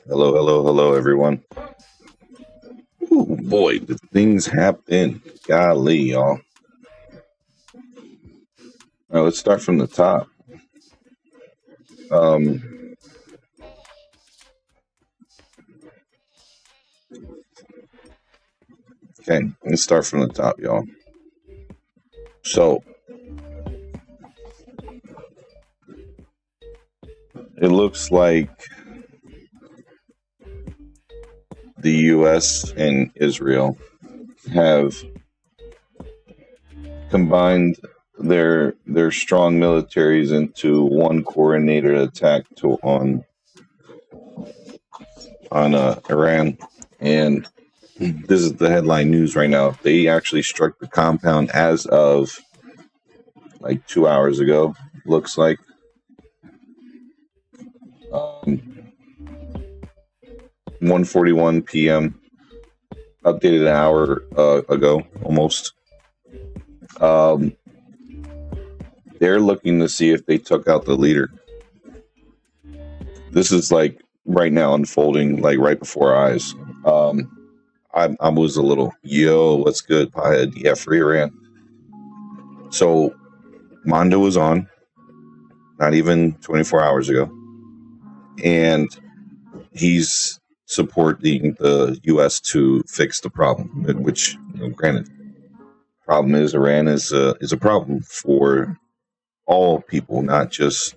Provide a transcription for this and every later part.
Hello, hello, hello, everyone. Ooh, boy, the things happen. Golly, y'all. All right, let's start from the top. Um, okay, let's start from the top, y'all. So, it looks like the U.S. and Israel have combined their strong militaries into one coordinated attack on Iran, and this is the headline news right now. They actually struck the compound as of like 2 hours ago. Looks like 1:41 p.m. Updated an hour ago, almost. They're looking to see if they took out the leader. This is like right now unfolding, like right before our eyes. I was a little, what's good, Piehead? Yeah, free Iran. So Mondo was on, not even 24 hours ago, and he's supporting the U.S. to fix the problem. Which, granted, problem is Iran is a problem for all people, not just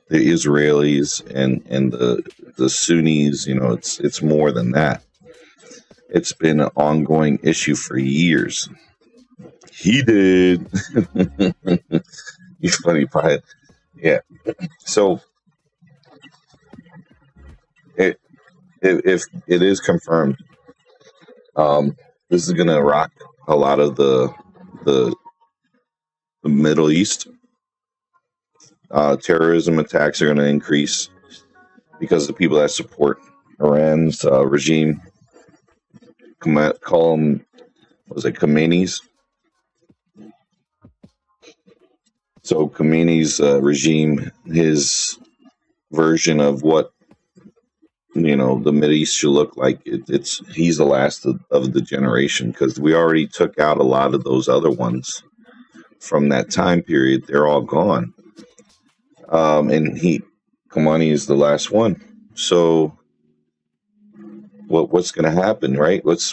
the Israelis and the Sunnis. It's more than that. It's been an ongoing issue for years. He did. You funny pie. Yeah. So if it is confirmed, this is going to rock a lot of the Middle East. Terrorism attacks are going to increase because the people that support Iran's regime call them, Khomeinis. So Khomeiни's regime, his version of what the Middle East should look like, he's the last of the generation, because we already took out a lot of those other ones from that time period. They're all gone. And Khamenei is the last one. So what's going to happen, right? What's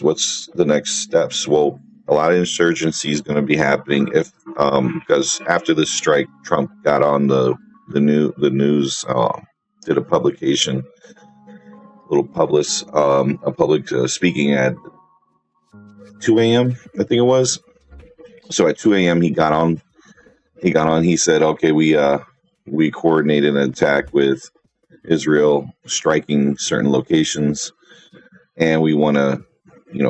the next steps? Well, a lot of insurgency is going to be happening because after this strike, Trump got on the news, did a publication, a public speaking at 2 a.m. I think it was. So at 2 a.m. he got on. He said, "Okay, we coordinated an attack with Israel, striking certain locations, and we want to,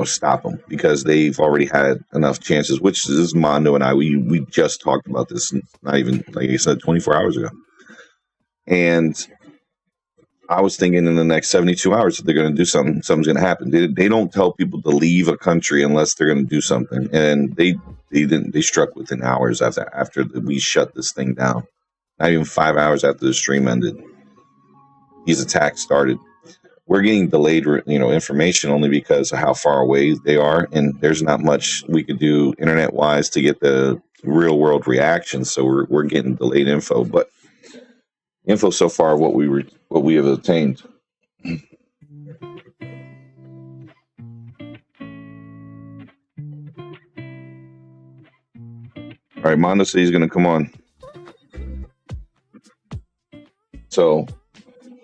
stop them because they've already had enough chances." Which is Mondo and I. We just talked about this, not even, like I said, 24 hours ago. And I was thinking in the next 72 hours that they're going to do something. Something's going to happen. They don't tell people to leave a country unless they're going to do something. And they didn't. They struck within hours after we shut this thing down. Not even 5 hours after the stream ended, these attacks started. We're getting delayed, information only because of how far away they are, and there's not much we could do internet-wise to get the real-world reaction. So we're getting delayed info, but info so far what we have obtained. All right, Mondo said he's going to come on. So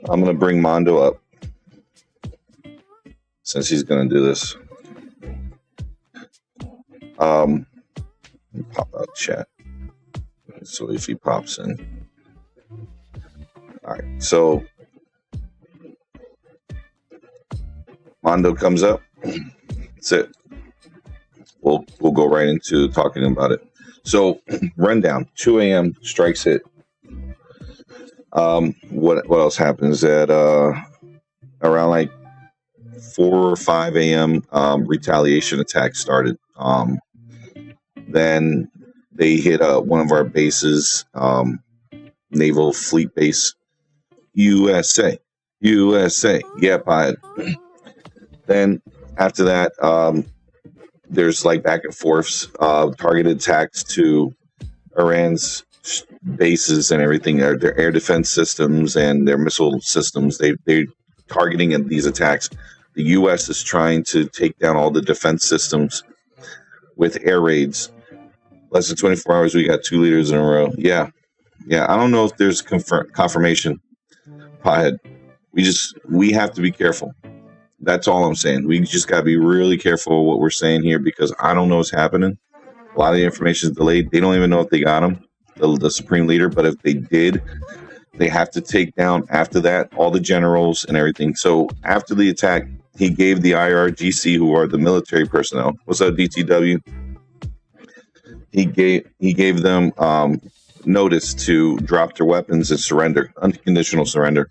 I'm going to bring Mondo up since he's going to do this. Pop out chat. So if he pops in. All right, so Mondo comes up. That's it. We'll go right into talking about it. So rundown: 2 a.m. strikes hit. What else happens at around like 4 or 5 a.m. Retaliation attack started. Then they hit one of our bases, Naval Fleet Base USA. USA. Yeah, but then after that, there's like back and forths, targeted attacks to Iran's bases and everything, their air defense systems and their missile systems. They're targeting at these attacks. The U.S. is trying to take down all the defense systems with air raids. Less than 24 hours, we got 2 leaders in a row. Yeah. I don't know if there's confirmation, Pothead. We have to be careful. That's all I'm saying. We just got to be really careful of what we're saying here, because I don't know what's happening. A lot of the information is delayed. They don't even know if they got him, the supreme leader. But if they did, they have to take down, after that, all the generals and everything. So after the attack, he gave the IRGC, who are the military personnel. What's up, DTW? He gave them notice to drop their weapons and surrender, unconditional surrender.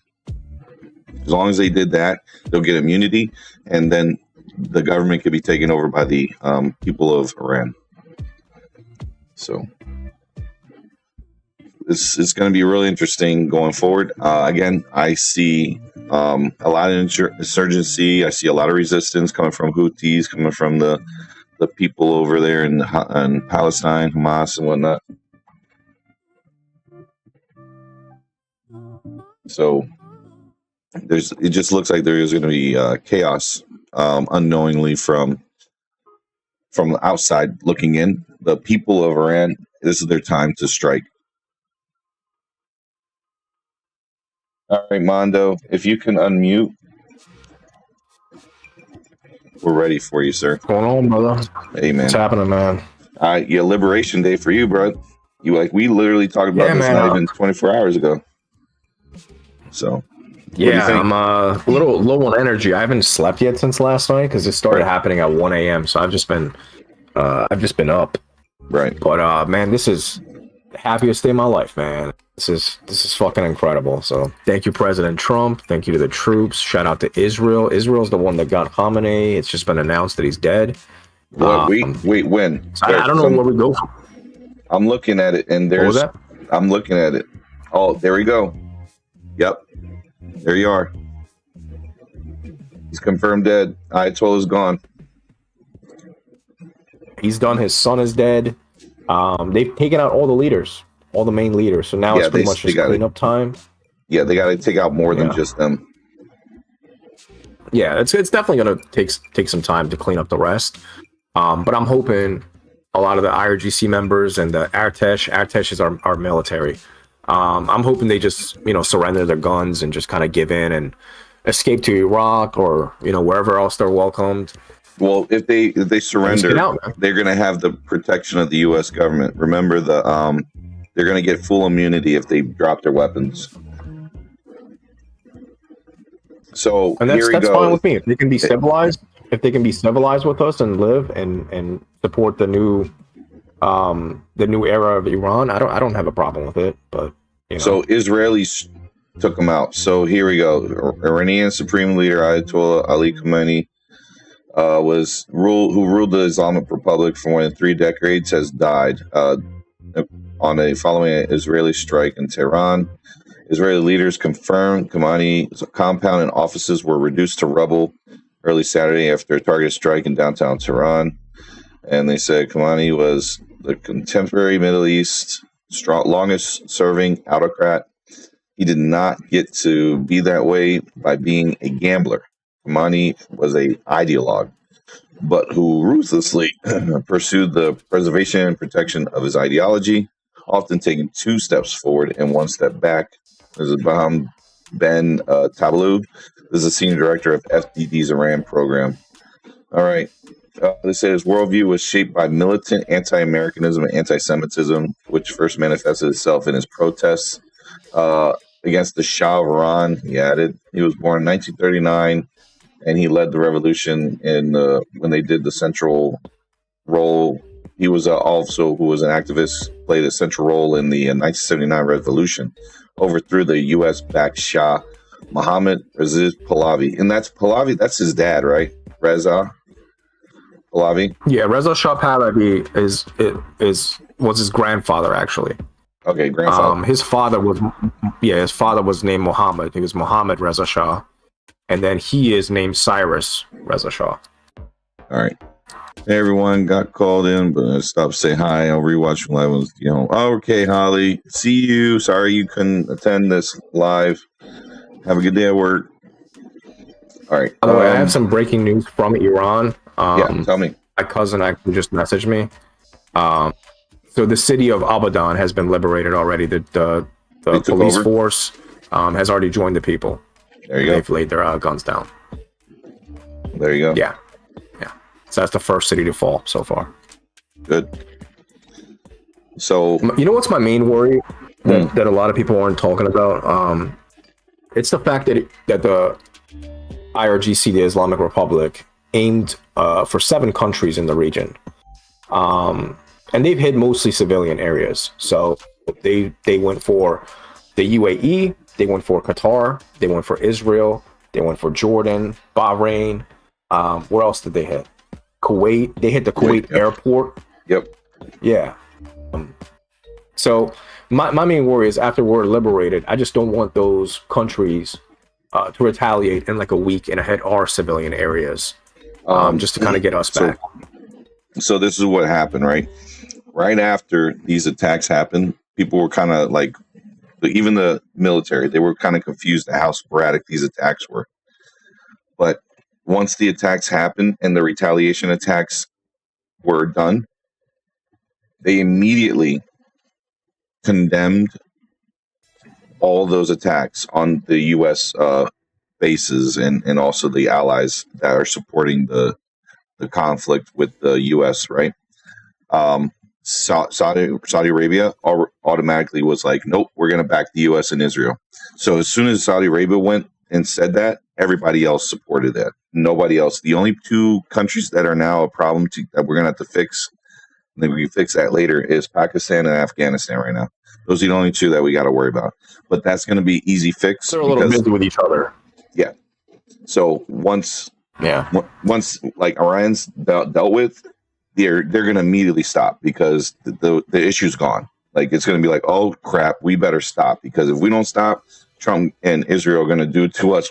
As long as they did that, they'll get immunity, and then the government could be taken over by the people of Iran. So it's going to be really interesting going forward. Again, I see a lot of insurgency. I see a lot of resistance coming from Houthis, coming from the people over there in Palestine, Hamas and whatnot. So it just looks like there is going to be chaos unknowingly from outside looking in. The people of Iran, this is their time to strike. All right, Mondo, if you can unmute, we're ready for you, sir. What's going on, brother? Hey, man. What's happening, man? Yeah, Liberation Day for you, bro. We literally talked about this not even 24 hours ago. So, yeah, I'm a little low on energy. I haven't slept yet since last night because it started happening at 1 a.m. So I've just been up. Right. But man, this is the happiest day of my life, man. This is fucking incredible. So thank you, President Trump. Thank you to the troops. Shout out to Israel. Israel's the one that got Khamenei. It's just been announced that he's dead. Wait, when? I don't know where we go from. I'm looking at it, and there's. What was that? I'm looking at it. Oh, there we go. Yep. There you are. He's confirmed dead. Ayatollah's gone. He's done. His son is dead. They've taken out all the leaders, all the main leaders. So now it's pretty much just cleanup time. Yeah, they got to take out more than just them. Yeah, it's definitely going to take some time to clean up the rest. But I'm hoping a lot of the IRGC members and the Artesh is our military. I'm hoping they just, surrender their guns and just kind of give in and escape to Iraq or, wherever else they're welcomed. Well, if they surrender, they're going to have the protection of the U.S. government. Remember, they're going to get full immunity if they drop their weapons. So and that's fine with me. If they can be civilized, with us and live and support the new era of Iran, I don't have a problem with it. But so Israelis took them out. So here we go. Iranian Supreme Leader Ayatollah Ali Khamenei, who ruled the Islamic Republic for more than 3 decades, has died following an Israeli strike in Tehran. Israeli leaders confirmed Khamenei's compound and offices were reduced to rubble early Saturday after a targeted strike in downtown Tehran. And they said Khamenei was the contemporary Middle East longest-serving autocrat. He did not get to be that way by being a gambler. Khamenei was an ideologue, but who ruthlessly pursued the preservation and protection of his ideology, often taking 2 steps forward and 1 step back. This is Baham Ben Tabaloug. This is the senior director of FDD's Iran program. All right. They say his worldview was shaped by militant anti-Americanism and anti-Semitism, which first manifested itself in his protests against the Shah of Iran. He added, he was born in 1939, and he led the revolution when they did the central role. He was also, who was an activist, played a central role in the 1979 revolution, overthrew the U.S.-backed Shah Mohammad Reza Pahlavi. And that's Pahlavi, that's his dad, right? Reza Pahlavi? Yeah, Reza Shah Pahlavi was his grandfather, actually. Okay, grandfather. His father was named Muhammad. He was Muhammad Reza Shah, and then he is named Cyrus Reza Shah. All right. Hey, everyone got called in, but I stopped to say hi. I'll rewatch live ones. Okay, Holly. See you. Sorry you couldn't attend this live. Have a good day at work. All right. By the way, I have some breaking news from Iran. Yeah, tell me. My cousin actually just messaged me. So the city of Abadan has been liberated already. The police force has already joined the people. There you go. They've laid their guns down. There you go. Yeah. So that's the first city to fall so far. Good. So you know what's my main worry that a lot of people aren't talking about? It's the fact that the IRGC, the Islamic Republic, aimed for 7 countries in the region. And they've hit mostly civilian areas. So they went for the UAE, they went for Qatar, they went for Israel, they went for Jordan, Bahrain. Where else did they hit? Kuwait. They hit the Kuwait airport. Yep. Yeah. So my main worry is after we're liberated, I just don't want those countries to retaliate in like a week and hit our civilian areas, just to kind of get us back. So this is what happened, right? Right after these attacks happened, people were kind of like, even the military, they were kind of confused at how sporadic these attacks were. But once the attacks happened and the retaliation attacks were done, they immediately condemned all those attacks on the U.S. Bases and also the allies that are supporting the conflict with the U.S., right? Saudi Arabia automatically was like, nope, we're going to back the U.S. and Israel. So as soon as Saudi Arabia went and said that, everybody else supported that. Nobody else. The only 2 countries that are now a problem that we're going to have to fix, and then we can fix that later, is Pakistan and Afghanistan right now. Those are the only 2 that we got to worry about. But that's going to be easy fix. They're a little busy with each other. Yeah. So once like Iranians dealt with, they're going to immediately stop because the issue's gone. Like it's going to be like, oh crap, we better stop, because if we don't stop, Trump and Israel are going to do to us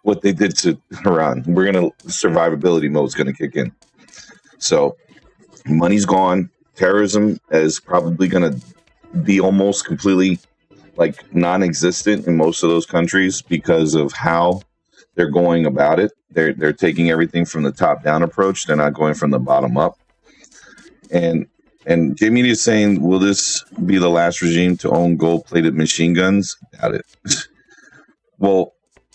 what they did to Iran. We're going to survivability mode is going to kick in. So money's gone. Terrorism is probably going to be almost completely like non-existent in most of those countries because of how they're going about it. They're taking everything from the top down approach. They're not going from the bottom up. And J Media is saying, will this be the last regime to own gold-plated machine guns? Doubt it. Well,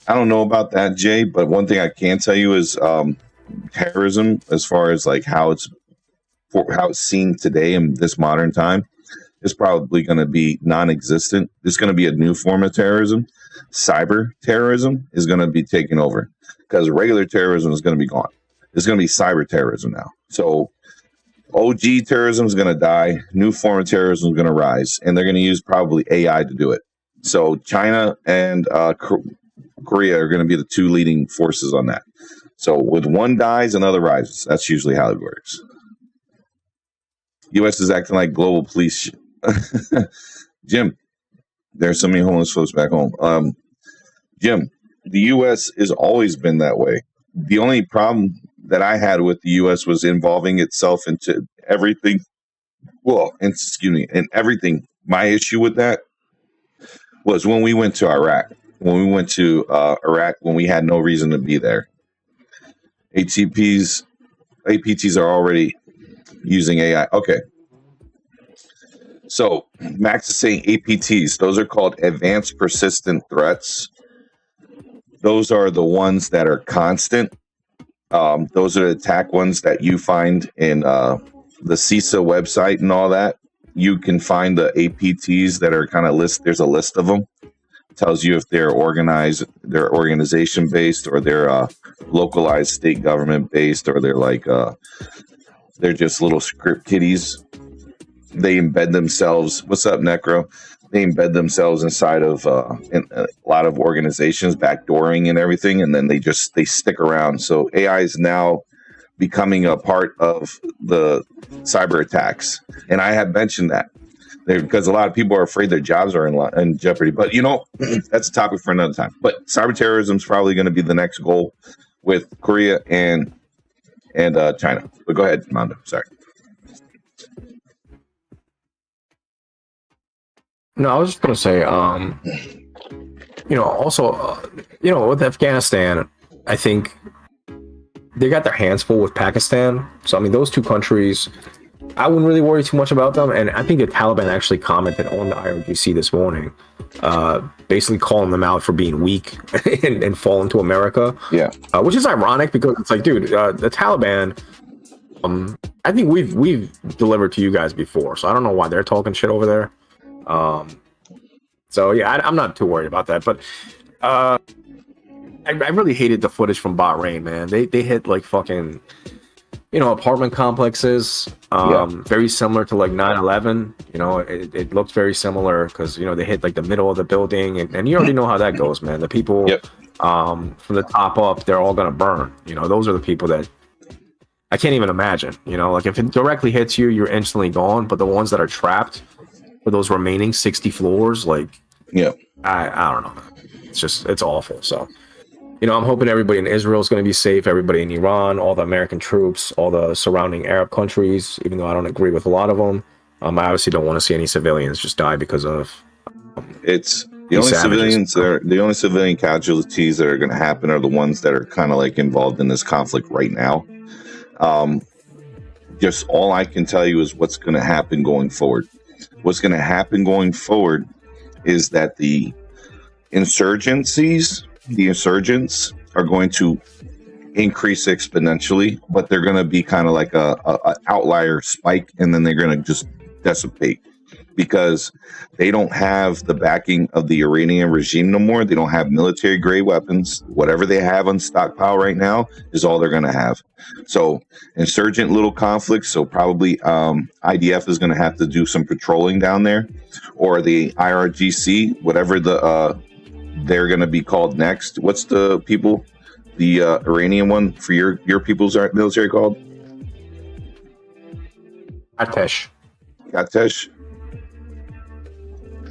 I don't know about that, Jay, but one thing I can tell you is terrorism, as far as like how it's seen today in this modern time, is probably going to be non-existent. There's going to be a new form of terrorism. Cyber terrorism is going to be taken over because regular terrorism is going to be gone. There's going to be cyber terrorism now. So OG terrorism is going to die. New form of terrorism is going to rise, and they're going to use probably AI to do it. So China and Korea are going to be the 2 leading forces on that. So when one dies, another rises. That's usually how it works. U.S. is acting like global police. Jim, there's so many homeless folks back home. Jim, the U.S. has always been that way. The only problem that I had with the U.S. was involving itself into everything. Well, and everything. My issue with that was when we went to Iraq. When we went to Iraq, when we had no reason to be there. APTs are already using AI. Okay. So Max is saying APTs. Those are called advanced persistent threats. Those are the ones that are constant. Those are the attack ones that you find in the CISA website and all that. You can find the APTs that are kind of there's a list of them. It tells you if they're organized, they're organization based, or they're localized state government based, or they're like they're just little script kiddies. They embed themselves. What's up, Necro? They embed themselves inside of in a lot of organizations, backdooring and everything, and then they stick around. So AI is now becoming a part of the cyber attacks, and I had mentioned that because a lot of people are afraid their jobs are in jeopardy. But that's a topic for another time. But cyber terrorism is probably going to be the next goal with Korea and China. But go ahead, Mondo. Sorry. No, I was just gonna say, also, with Afghanistan, I think they got their hands full with Pakistan. So I mean, those two countries, I wouldn't really worry too much about them. And I think the Taliban actually commented on the IRGC this morning, basically calling them out for being weak and falling to America. Yeah, which is ironic because it's like, dude, the Taliban. I think we've delivered to you guys before, so I don't know why they're talking shit over there. So yeah, I'm not too worried about that. But I really hated the footage from Bahrain, man. They hit like fucking, apartment complexes, very similar to like 9/11. It looks very similar because they hit like the middle of the building, and you already know how that goes, man. The people from the top up, they're all gonna burn. Those are the people that I can't even imagine. Like if it directly hits you, you're instantly gone. But the ones that are trapped for those remaining 60 floors, like, I don't know. It's awful. So, I'm hoping everybody in Israel is going to be safe. Everybody in Iran, all the American troops, all the surrounding Arab countries, even though I don't agree with a lot of them. I obviously don't want to see any civilians just die because of. It's the only civilian casualties that are going to happen are the ones that are kind of like involved in this conflict right now. Just all I can tell you is what's going to happen going forward. What's going to happen going forward is that the insurgents are going to increase exponentially, but they're going to be kind of like a outlier spike, and then they're going to just dissipate because they don't have the backing of the Iranian regime no more. They don't have military grade weapons. Whatever they have on stockpile right now is all they're going to have. So insurgent little conflicts. So probably IDF is going to have to do some patrolling down there, or the IRGC, whatever they're going to be called next. What's the Iranian one for your people's military called? Artesh.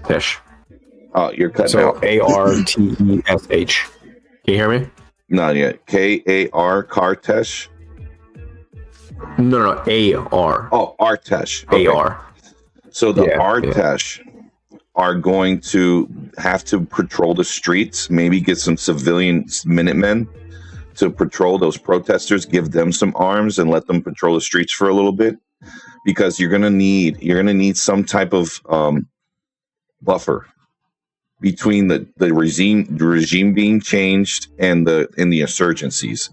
Tesh. Oh, you're cutting so out. ARTESH. Can you hear me? Not yet. KAR Kartesh. No, AR. Oh, Artesh. Okay. AR. So the Artesh are going to have to patrol the streets, maybe get some civilian Minutemen to patrol those protesters, give them some arms and let them patrol the streets for a little bit, because you're gonna need some type of buffer between the regime being changed and the insurgencies.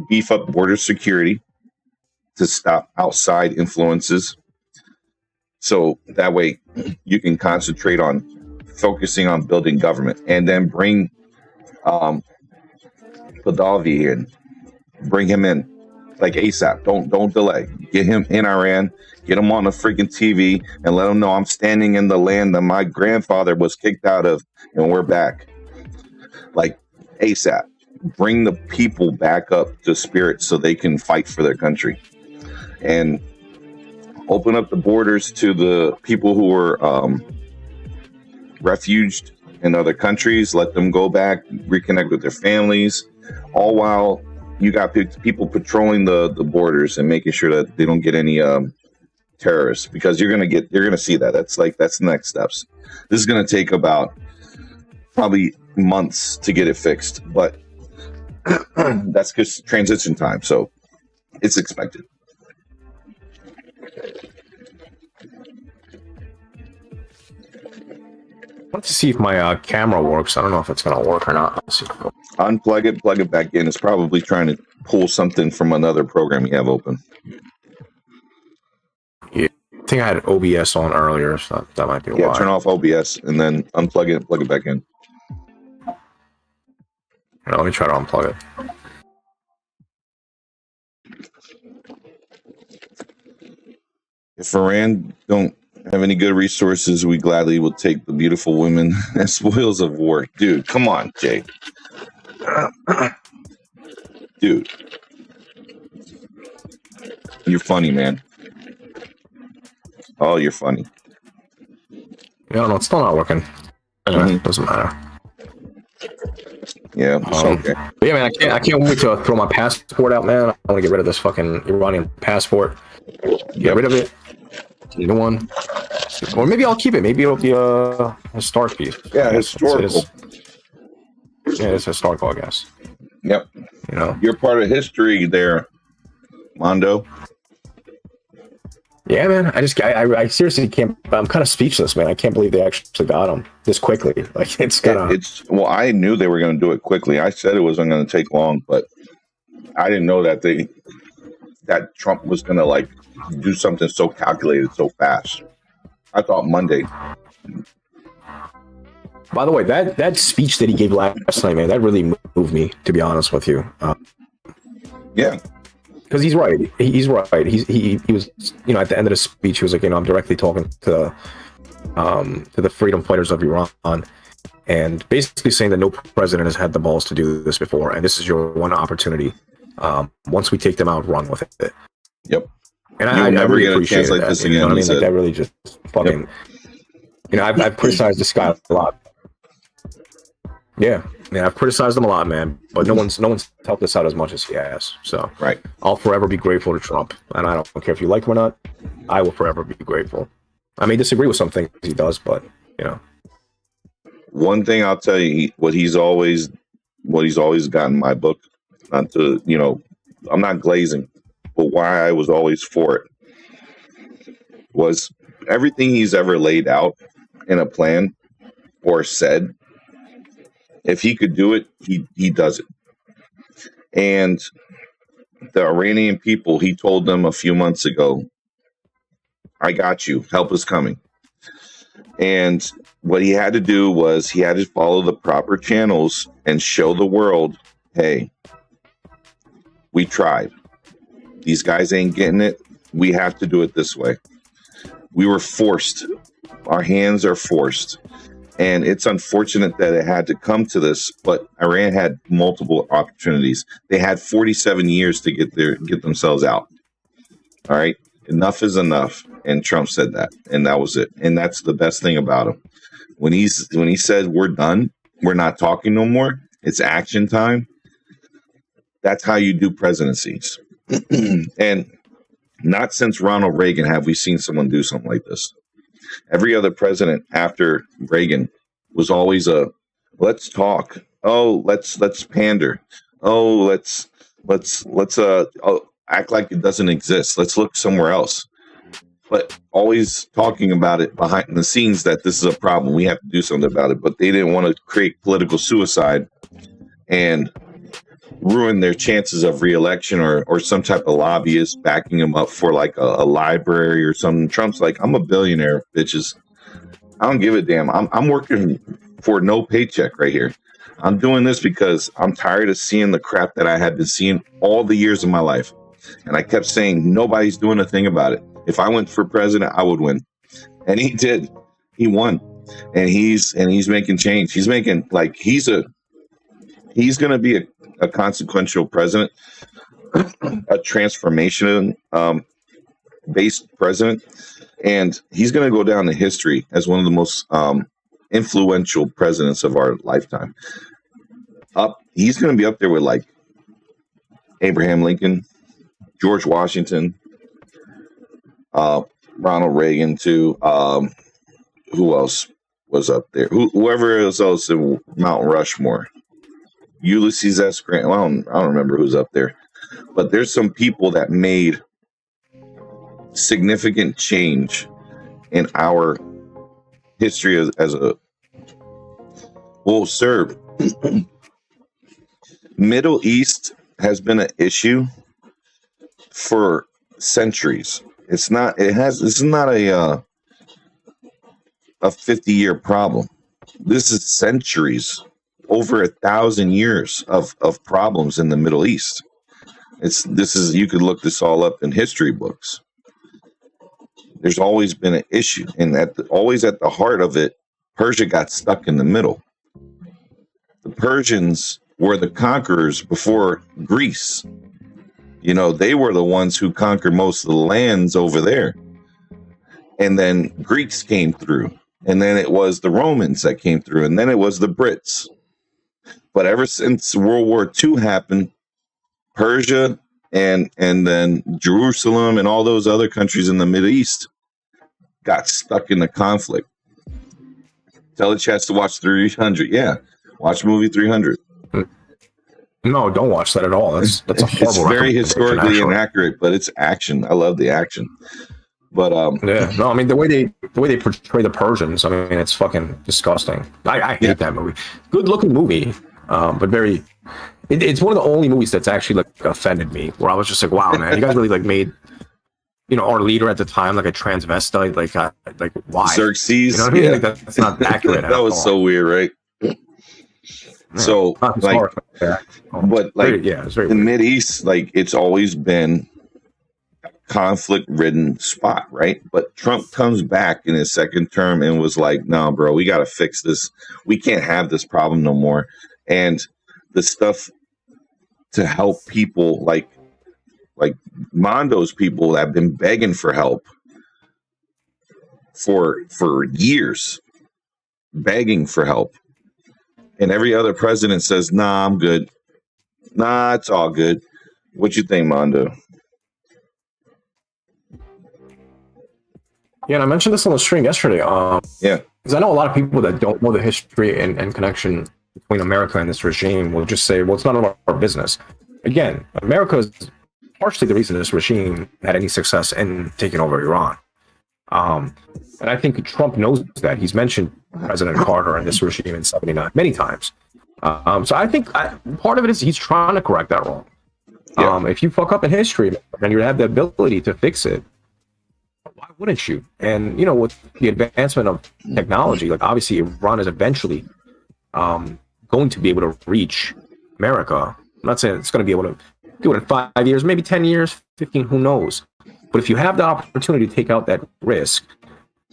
Beef up border security to stop outside influences, so that way you can concentrate on focusing on building government, and then bring Padavi in, bring him in like ASAP. Don't delay. Get him in Iran. Get him on the freaking TV and let him know I'm standing in the land that my grandfather was kicked out of, and we're back. Like ASAP. Bring the people back up to spirit so they can fight for their country, and open up the borders to the people who were refuged in other countries. Let them go back, reconnect with their families, all while you got people patrolling the borders and making sure that they don't get any terrorists, because you're gonna see that. That's the next steps. This is gonna take about probably months to get it fixed, but that's just transition time, so it's expected. I want to see if my camera works. I don't know if it's gonna work or not. Let's see. Unplug it, plug it back in. It's probably trying to pull something from another program you have open. Yeah, I think I had OBS on earlier, so that might be why. Yeah, turn off OBS and then unplug it and plug it back in. Let me try to unplug it. If Iran don't have any good resources, we gladly will take the beautiful women as spoils of war. Dude, come on, Jay. Dude. You're funny, man. Oh, you're funny. I don't know. It's still not working. Anyway, doesn't matter. Yeah, it's okay. But yeah, man, I can't wait to throw my passport out, man. I want to get rid of this fucking Iranian passport. Get rid of it. New one. Or maybe I'll keep it. Maybe it'll be a historic piece. Yeah, historical. It's historical, I guess. Yep. You know, you're part of history there, Mondo. Yeah, man. I seriously can't. I'm kind of speechless, man. I can't believe they actually got him this quickly. Like well, I knew they were going to do it quickly. I said it wasn't going to take long, but I didn't know that Trump was going to like do something so calculated so fast. I thought Monday. By the way, that speech that he gave last night, man, that really moved me, to be honest with you. Yeah. Because he's right. He's right. He was, you know, at the end of the speech, he was like, you know, I'm directly talking to the freedom fighters of Iran, and basically saying that no president has had the balls to do this before, and this is your one opportunity. Once we take them out, run with it. Yep. And I never really get a chance like that, this again. You know what I mean? Like that really just fucking. Yep. You know, I've criticized this guy a lot. Yeah, man, I've criticized him a lot, man, but no one's helped us out as much as he has. So right, I'll forever be grateful to Trump, and I don't care if you like him or not. I will forever be grateful. I may disagree with some things he does, but you know, one thing I'll tell you, what he's always got in my book. Not to, you know, I'm not glazing, but why I was always for it was everything he's ever laid out in a plan or said. If he could do it, he does it. And the Iranian people, he told them a few months ago, I got you. Help is coming. And what he had to do was he had to follow the proper channels and show the world, hey, we tried. These guys ain't getting it. We have to do it this way. We were forced. Our hands are forced. And it's unfortunate that it had to come to this, but Iran had multiple opportunities. They had 47 years to get themselves out. All right, enough is enough, and Trump said that, and that was it. And that's the best thing about him. When he said we're done, we're not talking no more. It's action time. That's how you do presidencies. And not since Ronald Reagan have we seen someone do something like this. Every other president after Reagan was always let's talk. Oh, let's pander. Oh, let's act like it doesn't exist. Let's look somewhere else. But always talking about it behind the scenes that this is a problem. We have to do something about it. But they didn't want to create political suicide and ruin their chances of re-election or some type of lobbyist backing them up for like a library or something. Trump's like, I'm a billionaire, bitches. I don't give a damn. I'm working for no paycheck right here. I'm doing this because I'm tired of seeing the crap that I had been seeing all the years of my life. And I kept saying, nobody's doing a thing about it. If I went for president, I would win. And he did. He won. And he's making change. He's making like he's going to be a consequential president, a transformation based president, and he's going to go down in history as one of the most influential presidents of our lifetime. He's going to be up there with like Abraham Lincoln, George Washington, Ronald Reagan too. Who else was up there? Whoever else in Mount Rushmore. Ulysses S. Grant. Well, I don't remember who's up there, but there's some people that made significant change in our history as a. Well, sir, Middle East has been an issue for centuries. It's not. This is not a 50-year problem. This is centuries. Over 1,000 years of problems in the Middle East. You could look this all up in history books. There's always been an issue, and always at the heart of it, Persia got stuck in the middle. The Persians were the conquerors before Greece. You know, they were the ones who conquered most of the lands over there. and then Greeks came through, and then it was the Romans that came through, and then it was the Brits. But ever since World War II happened, Persia and then Jerusalem and all those other countries in the Middle East got stuck in the conflict. Tell the chats to watch 300. Yeah, watch movie 300. No, don't watch that at all. That's a horrible. It's very historically inaccurate, but it's action. I love the action. But yeah, no, I mean the way they portray the Persians, I mean it's fucking disgusting. I hate that movie. Good looking movie, but very. It's one of the only movies that's actually like offended me. Where I was just like, wow, man, you guys really like made, our leader at the time like a transvestite, like why? Xerxes. You know what I mean? Like, that's not accurate. That was so weird, right? Yeah, so like, but like it's very the weird. Mideast, like it's always been a conflict-ridden spot, right? But Trump comes back in his second term and was like, "No, bro, we got to fix this. We can't have this problem no more." And the stuff to help people like Mondo's people that have been begging for help for years, begging for help. And every other president says, "Nah, I'm good. Nah, it's all good." What you think, Mondo? Yeah, and I mentioned this on the stream yesterday. Yeah, because I know a lot of people that don't know the history and connection between America and this regime will just say, well, it's none of our business. Again, America is partially the reason this regime had any success in taking over Iran. And I think Trump knows that. He's mentioned President Carter and this regime in '79 many times. So I think part of it is he's trying to correct that wrong. Yeah. If you fuck up in history and you have the ability to fix it, why wouldn't you? And, with the advancement of technology, like obviously Iran is eventually going to be able to reach America. I'm not saying it's going to be able to do it in 5 years, maybe 10 years, 15, who knows? But if you have the opportunity to take out that risk,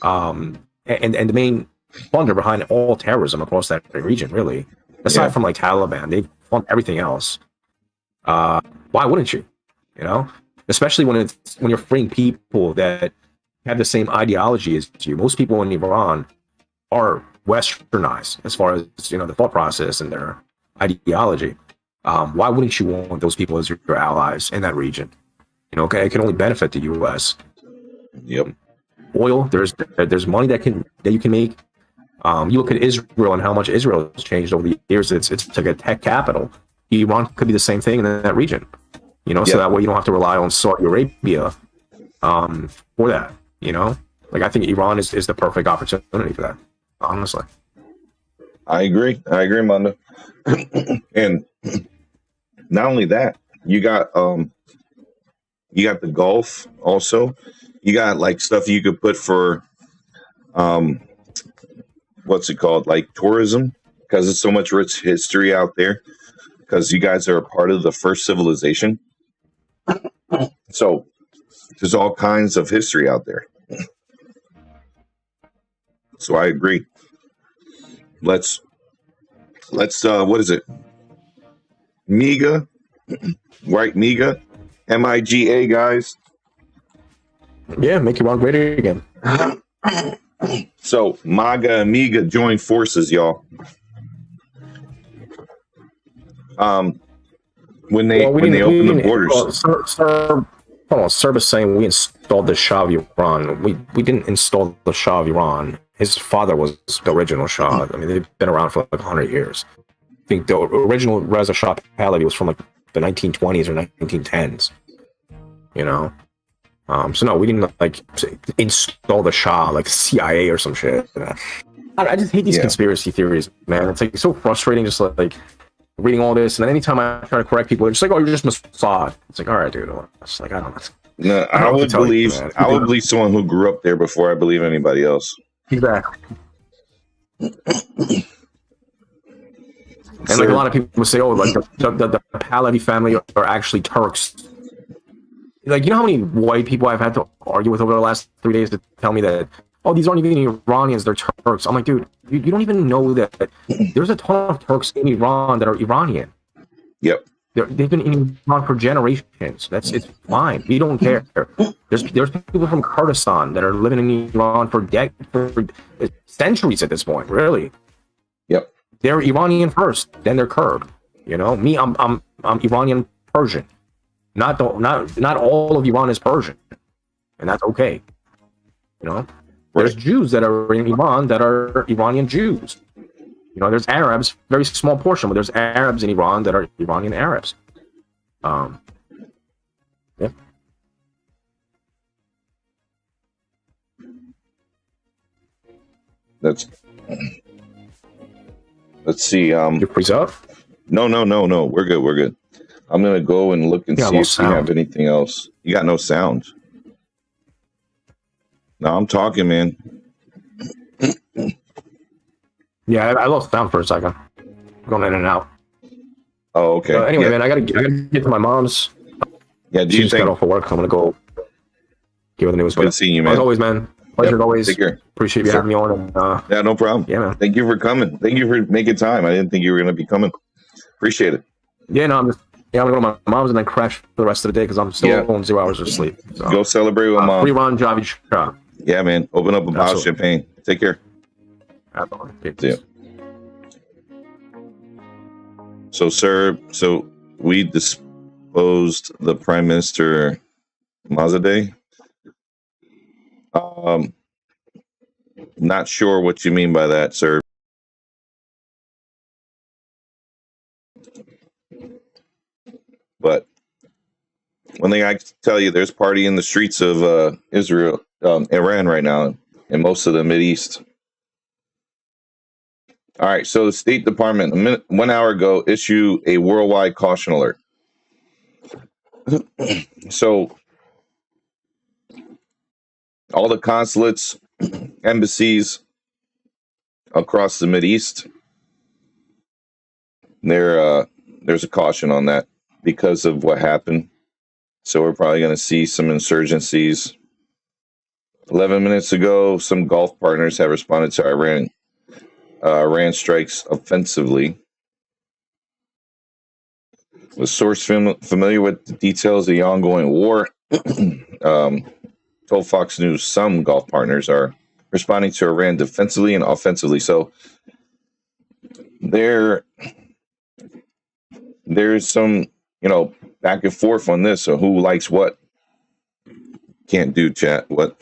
and the main funder behind all terrorism across that region, really, aside from like Taliban, they fund everything else. Why wouldn't you? Especially when you're freeing people that have the same ideology as you. Most people in Iran are westernized as far as the thought process and their ideology. Why wouldn't you want those people as your allies in that region? It can only benefit the U.S. Yep. Oil, there's money that you can make. You look at Israel and how much Israel has changed over the years. It's like a tech capital. Iran could be the same thing in that region. So that way you don't have to rely on Saudi Arabia for that. Like I think Iran is the perfect opportunity for that. Honestly, I agree, Mondo. And not only that, you got the Gulf also. You got like stuff you could put for what's it called, like tourism, because there's so much rich history out there, because you guys are a part of the first civilization. So there's all kinds of history out there. So I agree. Let's what is it? MIGA, right? MIGA, MIGA, guys. Yeah, make Iran great again. So MAGA, MIGA join forces, y'all. When they open the borders. Serb is saying we installed the Shah of Iran. We didn't install the Shah of Iran. His father was the original Shah. I mean, they've been around for like 100 years. I think the original Reza Shah Pahlavi was from like the 1920s or 1910s. So no, we didn't like install the Shah like CIA or some shit. I just hate these conspiracy theories, man. It's like so frustrating, just like reading all this, and then anytime I try to correct people, it's like, oh, you're just Mossad. It's like, all right, dude. It's like, I don't know. No, I would believe someone who grew up there before I believe anybody else. Exactly. And like a lot of people would say, oh, like the Pahlavi family are actually Turks. Like, how many white people I've had to argue with over the last 3 days to tell me that, oh, these aren't even Iranians, they're Turks. I'm like, dude, you don't even know that there's a ton of Turks in Iran that are Iranian. Yep. They've been in Iran for generations. It's fine. We don't care. There's people from Kurdistan that are living in Iran for centuries at this point. Really, Yep. they're Iranian first, then they're Kurd. You know, me, I'm Iranian Persian. Not all of Iran is Persian, and that's okay. You know, there's Jews that are in Iran that are Iranian Jews. You know, there's Arabs, very small portion, but there's Arabs in Iran that are Iranian Arabs. Yeah. Let's see. You freeze up? No. We're good. I'm gonna go and look and see if you have anything else. You got no sound. No, I'm talking, man. Yeah, I lost sound for a second. Going in and out. Oh, okay. So anyway, man, I gotta get to my mom's. Yeah, she just got off of work. I'm gonna go give her the news. Good seeing you, man. As always, man. Pleasure as always. Take care. Appreciate you having me on. And, yeah, no problem. Yeah, man. Thank you for coming. Thank you for making time. I didn't think you were gonna be coming. Appreciate it. Yeah, no, I'm gonna go to my mom's and then crash for the rest of the day because I'm still on 0 hours of sleep. So. Go celebrate with mom. Free run, Javi Shah. Yeah, man. Open up a bottle of champagne. Take care. See ya. So, sir, we disposed the Prime Minister Mazadeh. Not sure what you mean by that, sir. But one thing I can tell you, there's party in the streets of Iran right now, and most of the Mideast. All right, so the State Department 1 hour ago issued a worldwide caution alert. So all the consulates, embassies across the Mideast, there's a caution on that because of what happened. So we're probably going to see some insurgencies. 11 minutes ago, some Gulf partners have responded to Iran strikes offensively. The source familiar with the details of the ongoing war told Fox News some Gulf partners are responding to Iran defensively and offensively. So there's some, back and forth on this. So who likes what? Can't do chat. What?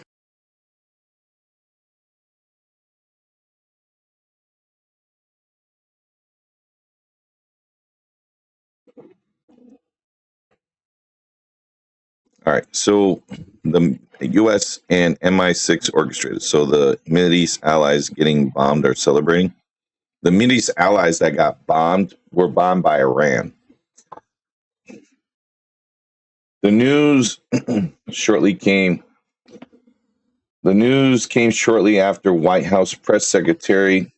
All right, so the U.S. and MI6 orchestrated. So the Mideast allies getting bombed are celebrating. The Mideast allies that got bombed were bombed by Iran. The news came shortly after White House Press Secretary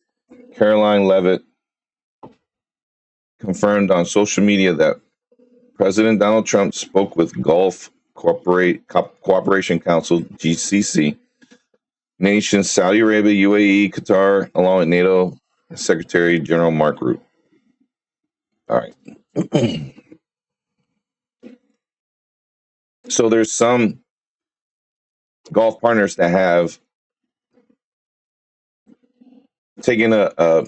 Caroline Leavitt confirmed on social media that President Donald Trump spoke with Gulf Cooperation Council, GCC, nations Saudi Arabia, UAE, Qatar, along with NATO Secretary General Mark Rutte. All right. So there's some Gulf partners that have taken a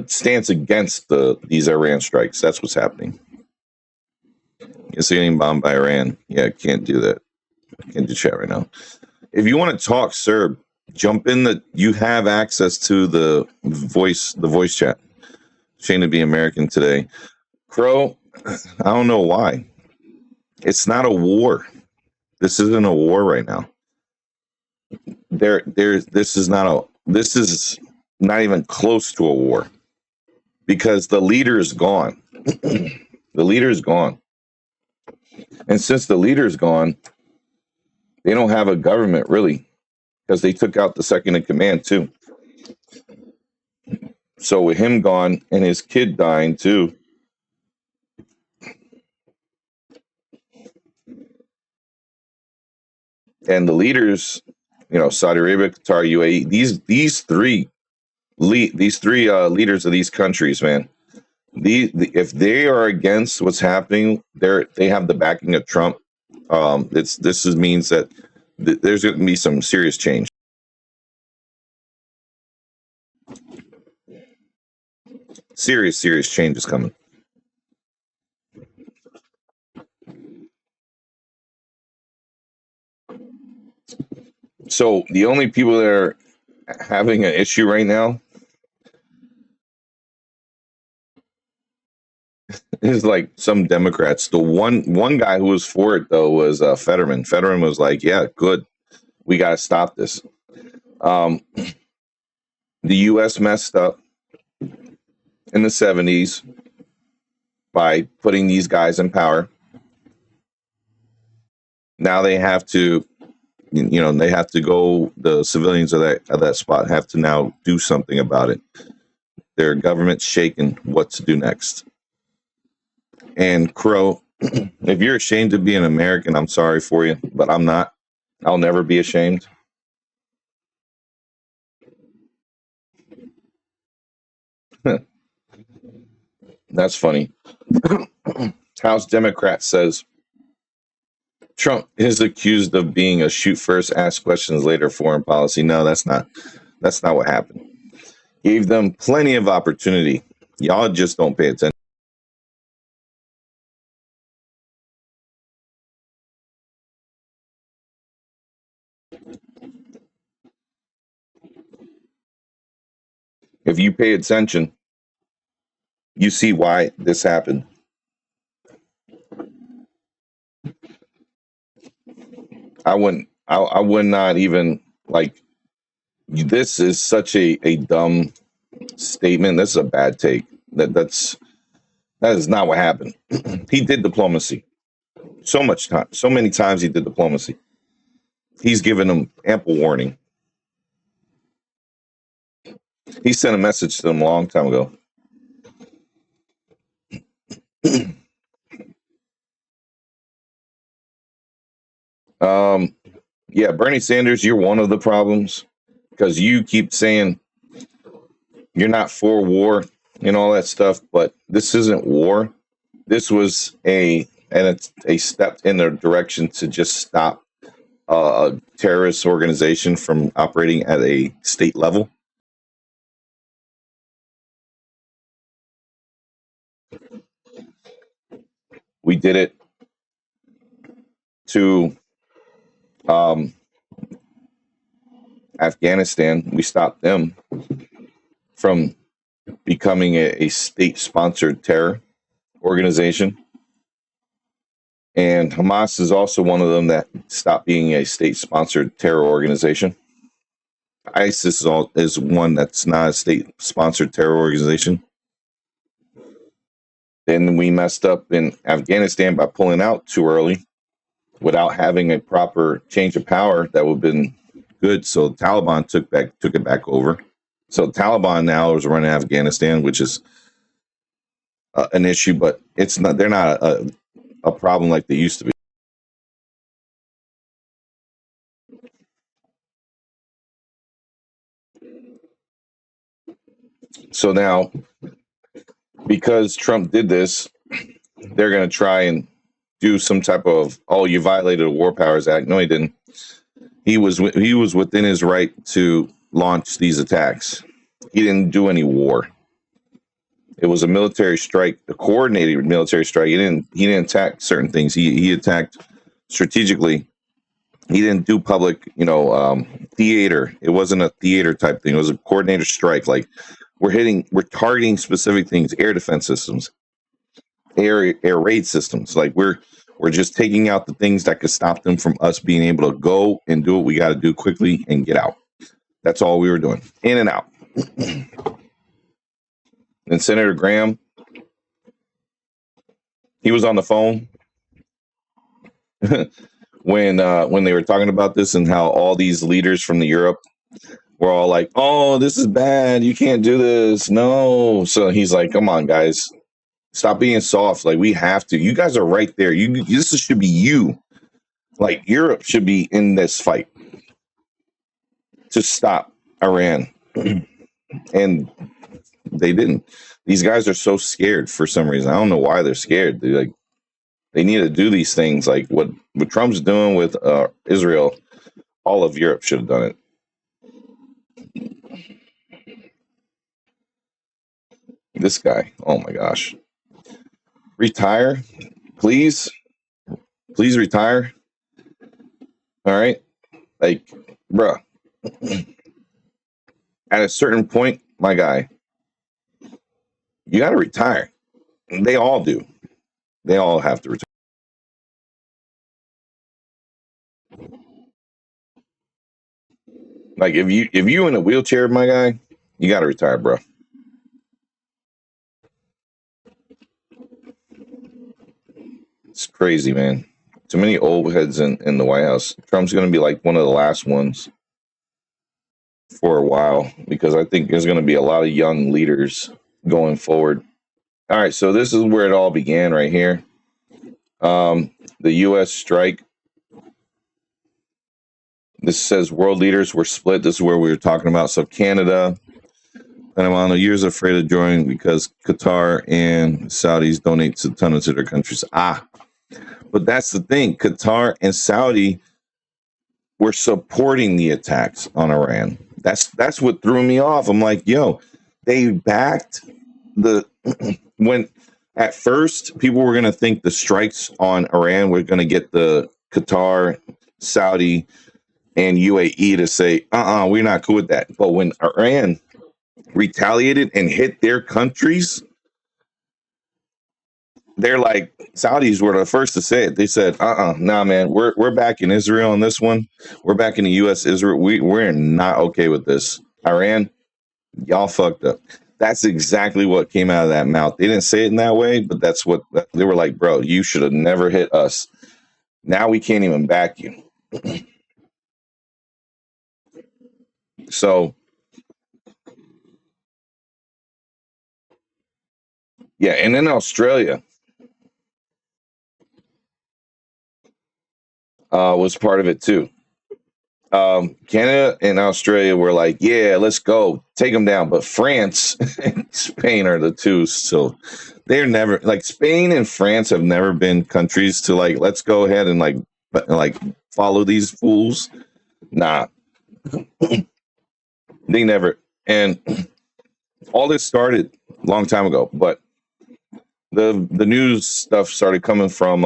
stance against these Iran strikes. That's what's happening. Is getting bombed by Iran. Yeah, can't do that. Can't do chat right now. If you want to talk, sir, jump in. You have access to the voice chat. Shame to be American today. Crow, I don't know why. It's not a war. This isn't a war right now. This is not even close to a war because the leader is gone. The leader is gone. And since the leader's gone, they don't have a government really because they took out the second in command too. So with him gone and his kid dying too, and the leaders, Saudi Arabia, Qatar, UAE, these three leaders of these countries, man, If they are against what's happening, they have the backing of Trump. Means that there's going to be some serious change. Serious change is coming. So the only people that are having an issue right now is like some Democrats. The one guy who was for it though was Fetterman. Fetterman was like, "Yeah, good, we got to stop this." The U.S. messed up in the 70s by putting these guys in power. Now they have to, they have to go. The civilians of that spot have to now do something about it. Their government's shaking what to do next. And Crow, if you're ashamed to be an American, I'm sorry for you, but I'm not. I'll never be ashamed. That's funny. House Democrat says Trump is accused of being a shoot first, ask questions later foreign policy. No, that's not what happened. Gave them plenty of opportunity. Y'all just don't pay attention. If you pay attention, you see why this happened. I would not even like. This is such a dumb statement. This is a bad take. That is not what happened. He did diplomacy. So many times he did diplomacy. He's given them ample warning. He sent a message to them a long time ago. Yeah, Bernie Sanders, you're one of the problems because you keep saying you're not for war and all that stuff, but this isn't war. This was a step in the direction to just stop a terrorist organization from operating at a state level. We did it to Afghanistan. We stopped them from becoming a state-sponsored terror organization. And Hamas is also one of them that stopped being a state-sponsored terror organization. ISIS is one that's not a state-sponsored terror organization. Then we messed up in Afghanistan by pulling out too early without having a proper change of power that would have been good. So the Taliban took it back over. So Taliban now is running Afghanistan, which is an issue, but it's not. They're not a problem like they used to be. So now, because Trump did this, they're going to try and do some type of, oh, you violated the War Powers Act. No, he didn't. He was within his right to launch these attacks. He didn't do any war. It was a military strike, a coordinated military strike. He didn't attack certain things. He attacked strategically. He didn't do public, theater. It wasn't a theater type thing. It was a coordinated strike. Like we're targeting specific things, air defense systems, air raid systems. Like we're just taking out the things that could stop them from us being able to go and do what we got to do quickly and get out. That's all we were doing, in and out. And Senator Graham, he was on the phone when they were talking about this and how all these leaders from Europe were all like, "Oh, this is bad. You can't do this. No." So he's like, "Come on, guys, stop being soft. Like we have to. You guys are right there. This should be you. Like Europe should be in this fight to stop Iran." And They didn't. These guys are so scared for some reason. I don't know why they're scared. They need to do these things like what Trump's doing with Israel. All of Europe should have done it. This guy, oh my gosh, retire, please, please retire. All right, like, bruh. At a certain point, my guy, you got to retire. They all do. They all have to retire. Like if you in a wheelchair, my guy, you got to retire, bro. It's crazy, man. Too many old heads in the White House. Trump's going to be like one of the last ones for a while because I think there's going to be a lot of young leaders going forward. All right, so this is where it all began right here. The U.S. strike. This says world leaders were split. This is where we were talking about. So Canada, Panama, years afraid of joining because Qatar and Saudis donate a ton to their countries. But that's the thing. Qatar and Saudi were supporting the attacks on Iran. That's what threw me off. I'm like, yo, they backed the when at first people were going to think the strikes on Iran were going to get the Qatar, Saudi, and UAE to say, we're not cool with that. But when Iran retaliated and hit their countries, they're like, Saudis were the first to say it. They said, nah, man, we're back in Israel on this one. We're back in the U.S. Israel. We're not okay with this. Iran, y'all fucked up. That's exactly what came out of that mouth. They didn't say it in that way, but that's what they were like, bro, you should have never hit us. Now we can't even back you. So, yeah, and then Australia was part of it too. Canada and Australia were like, yeah, let's go, take them down. But France and Spain are the two. So they're never like Spain and France have never been countries to like, let's go ahead and like follow these fools. Nah, they never. And all this started a long time ago, but the news stuff started coming from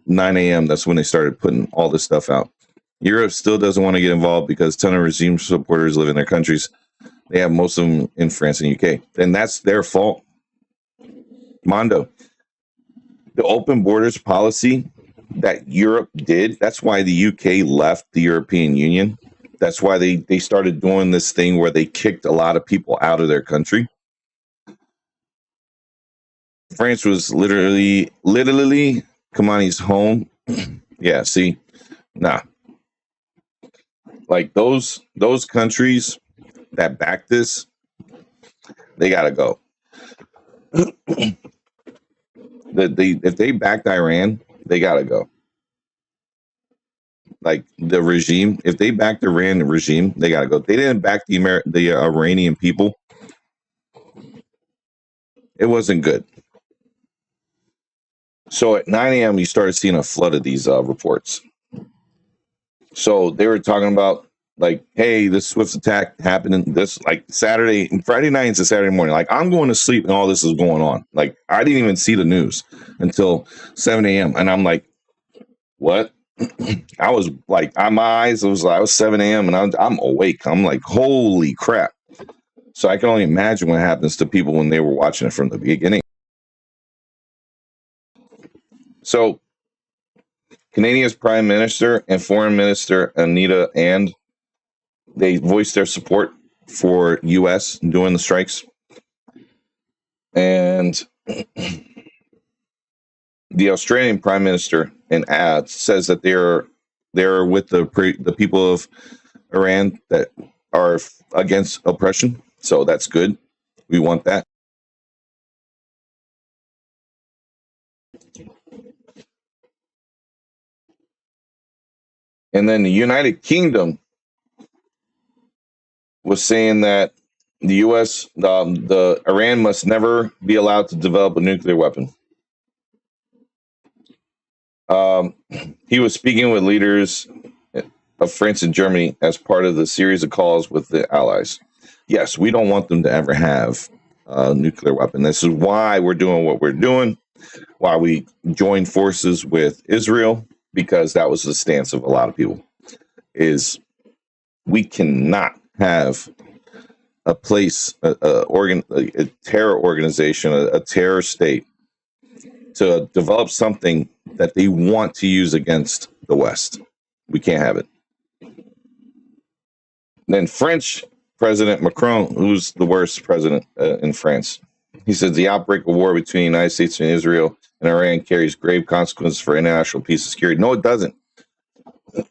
9 a.m. That's when they started putting all this stuff out. Europe still doesn't want to get involved because a ton of regime supporters live in their countries. They have most of them in France and UK. And that's their fault. Mondo, the open borders policy that Europe did, that's why the UK left the European Union. That's why they started doing this thing where they kicked a lot of people out of their country. France was literally Kamani's home. Yeah, see, nah. Like those countries that back this, they gotta go. If they backed Iran, they gotta go. Like the regime, if they backed the Iran regime, they gotta go. They didn't back the Iranian people. It wasn't good. So at 9 a.m., you started seeing a flood of these reports. So they were talking about like, hey, this Swift attack happened in this like Friday night into Saturday morning. Like I'm going to sleep and all this is going on. Like I didn't even see the news until 7 a.m. And I'm like, what? I was like, I was 7 a.m. and I'm awake. I'm like, holy crap. So I can only imagine what happens to people when they were watching it from the beginning. So Canadian's Prime Minister and Foreign Minister Anita and they voiced their support for U.S. doing the strikes. And the Australian Prime Minister and says that they're with the people of Iran that are against oppression. So that's good. We want that. And then the United Kingdom was saying that the U.S., the Iran must never be allowed to develop a nuclear weapon. He was speaking with leaders of France and Germany as part of the series of calls with the allies. Yes, we don't want them to ever have a nuclear weapon. This is why we're doing what we're doing, why we joined forces with Israel, because that was the stance of a lot of people, is we cannot have a place, a terror organization, a terror state to develop something that they want to use against the West. We can't have it. Then French President Macron, who's the worst president in France, he says the outbreak of war between the United States and Israel and Iran carries grave consequences for international peace and security. No, it doesn't.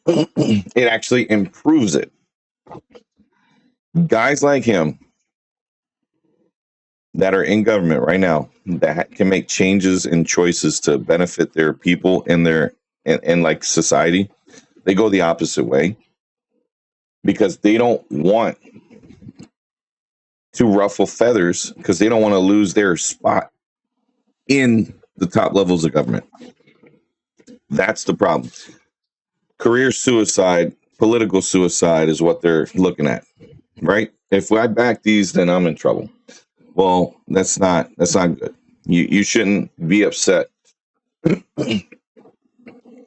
It actually improves it. Guys like him that are in government right now that can make changes and choices to benefit their people and their and like society, they go the opposite way because they don't want to ruffle feathers, because they don't want to lose their spot in the top levels of government. That's the problem. Career suicide, political suicide is what they're looking at, right? If I back these, then I'm in trouble. Well, that's not good. You shouldn't be upset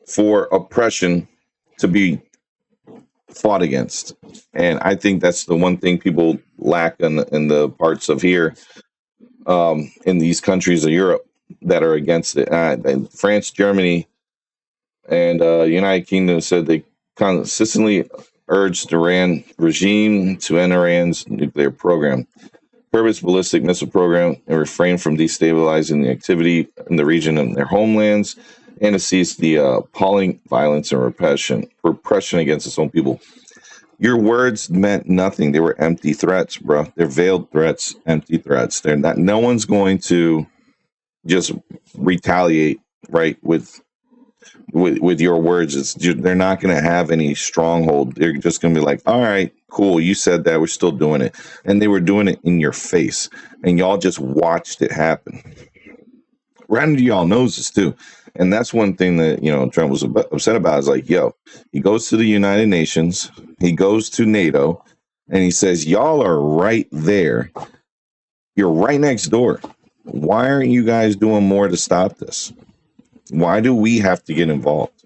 for oppression to be fought against. And I think that's the one thing people lack in the parts of here, in these countries of Europe that are against it. And France, Germany, and United Kingdom said they consistently urged the Iran regime to end Iran's nuclear program, curb its ballistic missile program, and refrain from destabilizing the activity in the region and their homelands, and to cease the appalling violence and repression against its own people. Your words meant nothing. They were empty threats, bro. They're veiled threats, empty threats. They're not. No one's going to just retaliate, right, with your words. They're not going to have any stronghold. They're just going to be like, all right, cool, you said that, we're still doing it. And they were doing it in your face, and y'all just watched it happen right under y'all noses too. And that's one thing that, Trump was upset about, is like, he goes to the United Nations, he goes to NATO, and he says, y'all are right there, you're right next door, why aren't you guys doing more to stop this? Why do we have to get involved?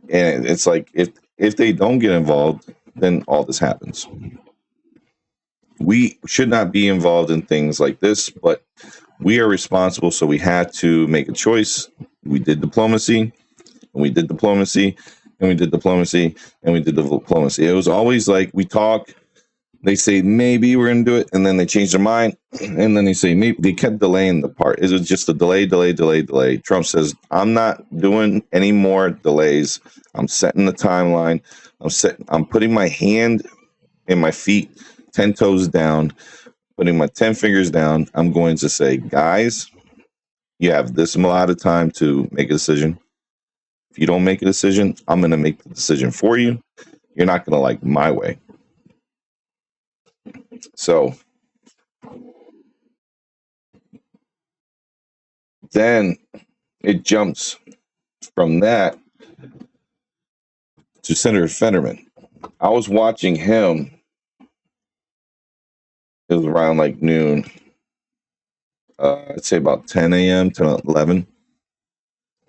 And it's like, if they don't get involved, then all this happens. We should not be involved in things like this, but we are responsible, so we had to make a choice. We did diplomacy, and we did diplomacy, and we did diplomacy, and we did diplomacy. It was always like, we talk, they say maybe we're going to do it, and then they change their mind, and then they say maybe. They kept delaying the part. It was just a delay. Trump says, I'm not doing any more delays. I'm setting the timeline. I'm putting my hand and my feet 10 toes down, putting my 10 fingers down. I'm going to say, guys, you have this amount of time to make a decision. If you don't make a decision, I'm going to make the decision for you. You're not going to like my way. So then it jumps from that to Senator Fetterman. I was watching him. It was around like noon. I'd say about 10 a.m. to 11.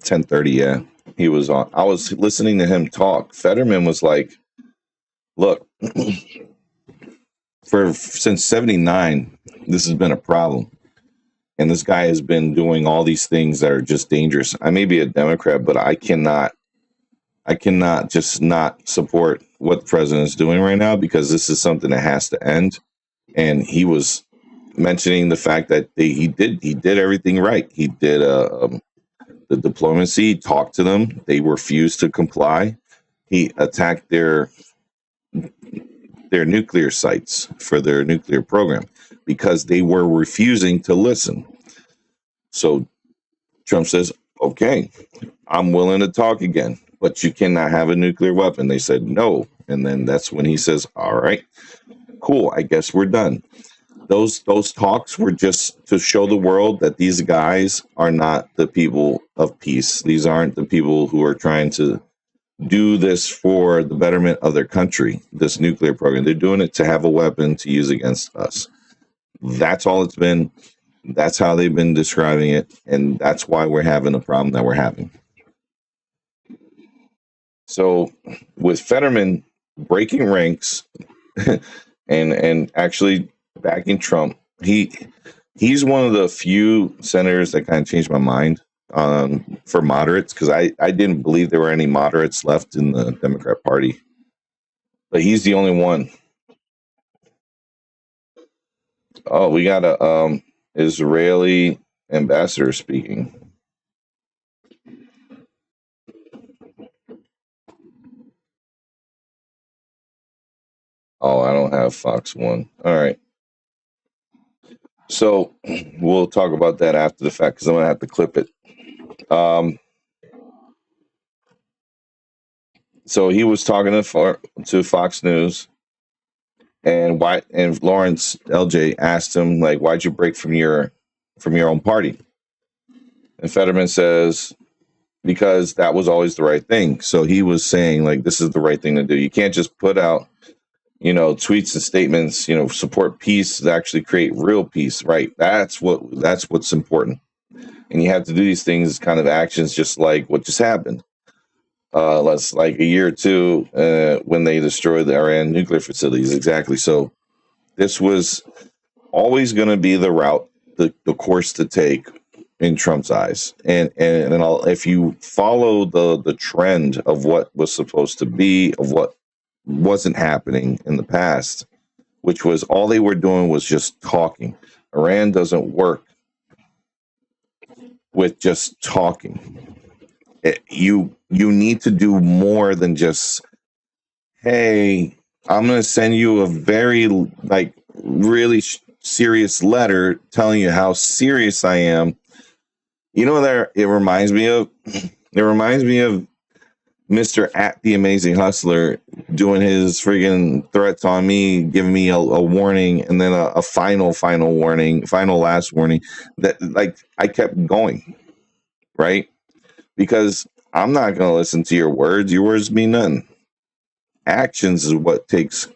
10:30, yeah. He was on. I was listening to him talk. Fetterman was like, look, since 79, this has been a problem. And this guy has been doing all these things that are just dangerous. I may be a Democrat, but I cannot just not support what the president is doing right now, because this is something that has to end. And he was mentioning the fact that he did everything right. He did the diplomacy, talked to them. They refused to comply. He attacked their nuclear sites for their nuclear program because they were refusing to listen. So Trump says, okay, I'm willing to talk again, but you cannot have a nuclear weapon. They said no. And then that's when he says, all right, cool. I guess we're done. Those talks were just to show the world that these guys are not the people of peace. These aren't the people who are trying to do this for the betterment of their country, this nuclear program. They're doing it to have a weapon to use against us. That's all it's been. That's how they've been describing it. And that's why we're having the problem that we're having. So with Fetterman breaking ranks and actually backing Trump, he's one of the few senators that kind of changed my mind for moderates, because I didn't believe there were any moderates left in the Democrat Party. But he's the only one. Oh, we got a Israeli ambassador speaking. Oh, I don't have Fox 1. All right. So we'll talk about that after the fact, because I'm going to have to clip it. So he was talking to Fox News, and Lawrence LJ asked him, like, why'd you break from your own party? And Fetterman says, because that was always the right thing. So he was saying, like, this is the right thing to do. You can't just put out, tweets and statements, support peace, actually create real peace, right? That's what's important. And you have to do these things, kind of actions, just like what just happened. Less like a year or two when they destroyed the Iran nuclear facilities. Exactly. So this was always going to be the route, the course to take in Trump's eyes. And if you follow the trend of what was supposed to be, of what wasn't happening in the past, which was all they were doing was just talking. Iran doesn't work with just talking. You need to do more than just, hey, I'm going to send you a very really serious letter telling you how serious I am. It reminds me of Mr. at the Amazing Hustler doing his friggin' threats on me, giving me a warning, and then a final last warning that I kept going, right? Because I'm not going to listen to your words. Your words mean nothing. Actions is what gets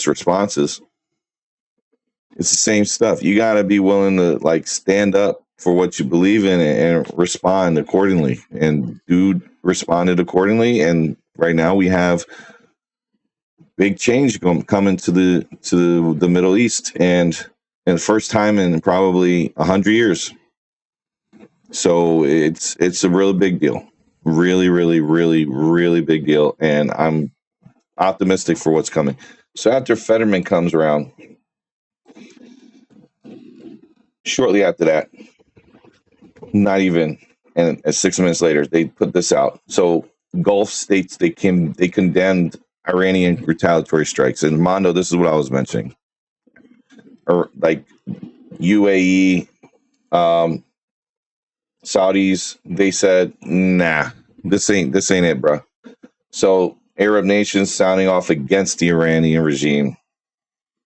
responses. It's the same stuff. You got to be willing to stand up for what you believe in and respond accordingly. And dude responded accordingly. And right now we have big change coming to the Middle East, and the first time in probably 100 years. So it's a really big deal. Really, really, really, really big deal. And I'm optimistic for what's coming. So after Fetterman comes around, shortly after that, not even, and 6 minutes later, they put this out. So Gulf states, they condemned Iranian retaliatory strikes. And Mondo, this is what I was mentioning. Or UAE, Saudis, they said, nah, this ain't it, bro. So Arab nations sounding off against the Iranian regime,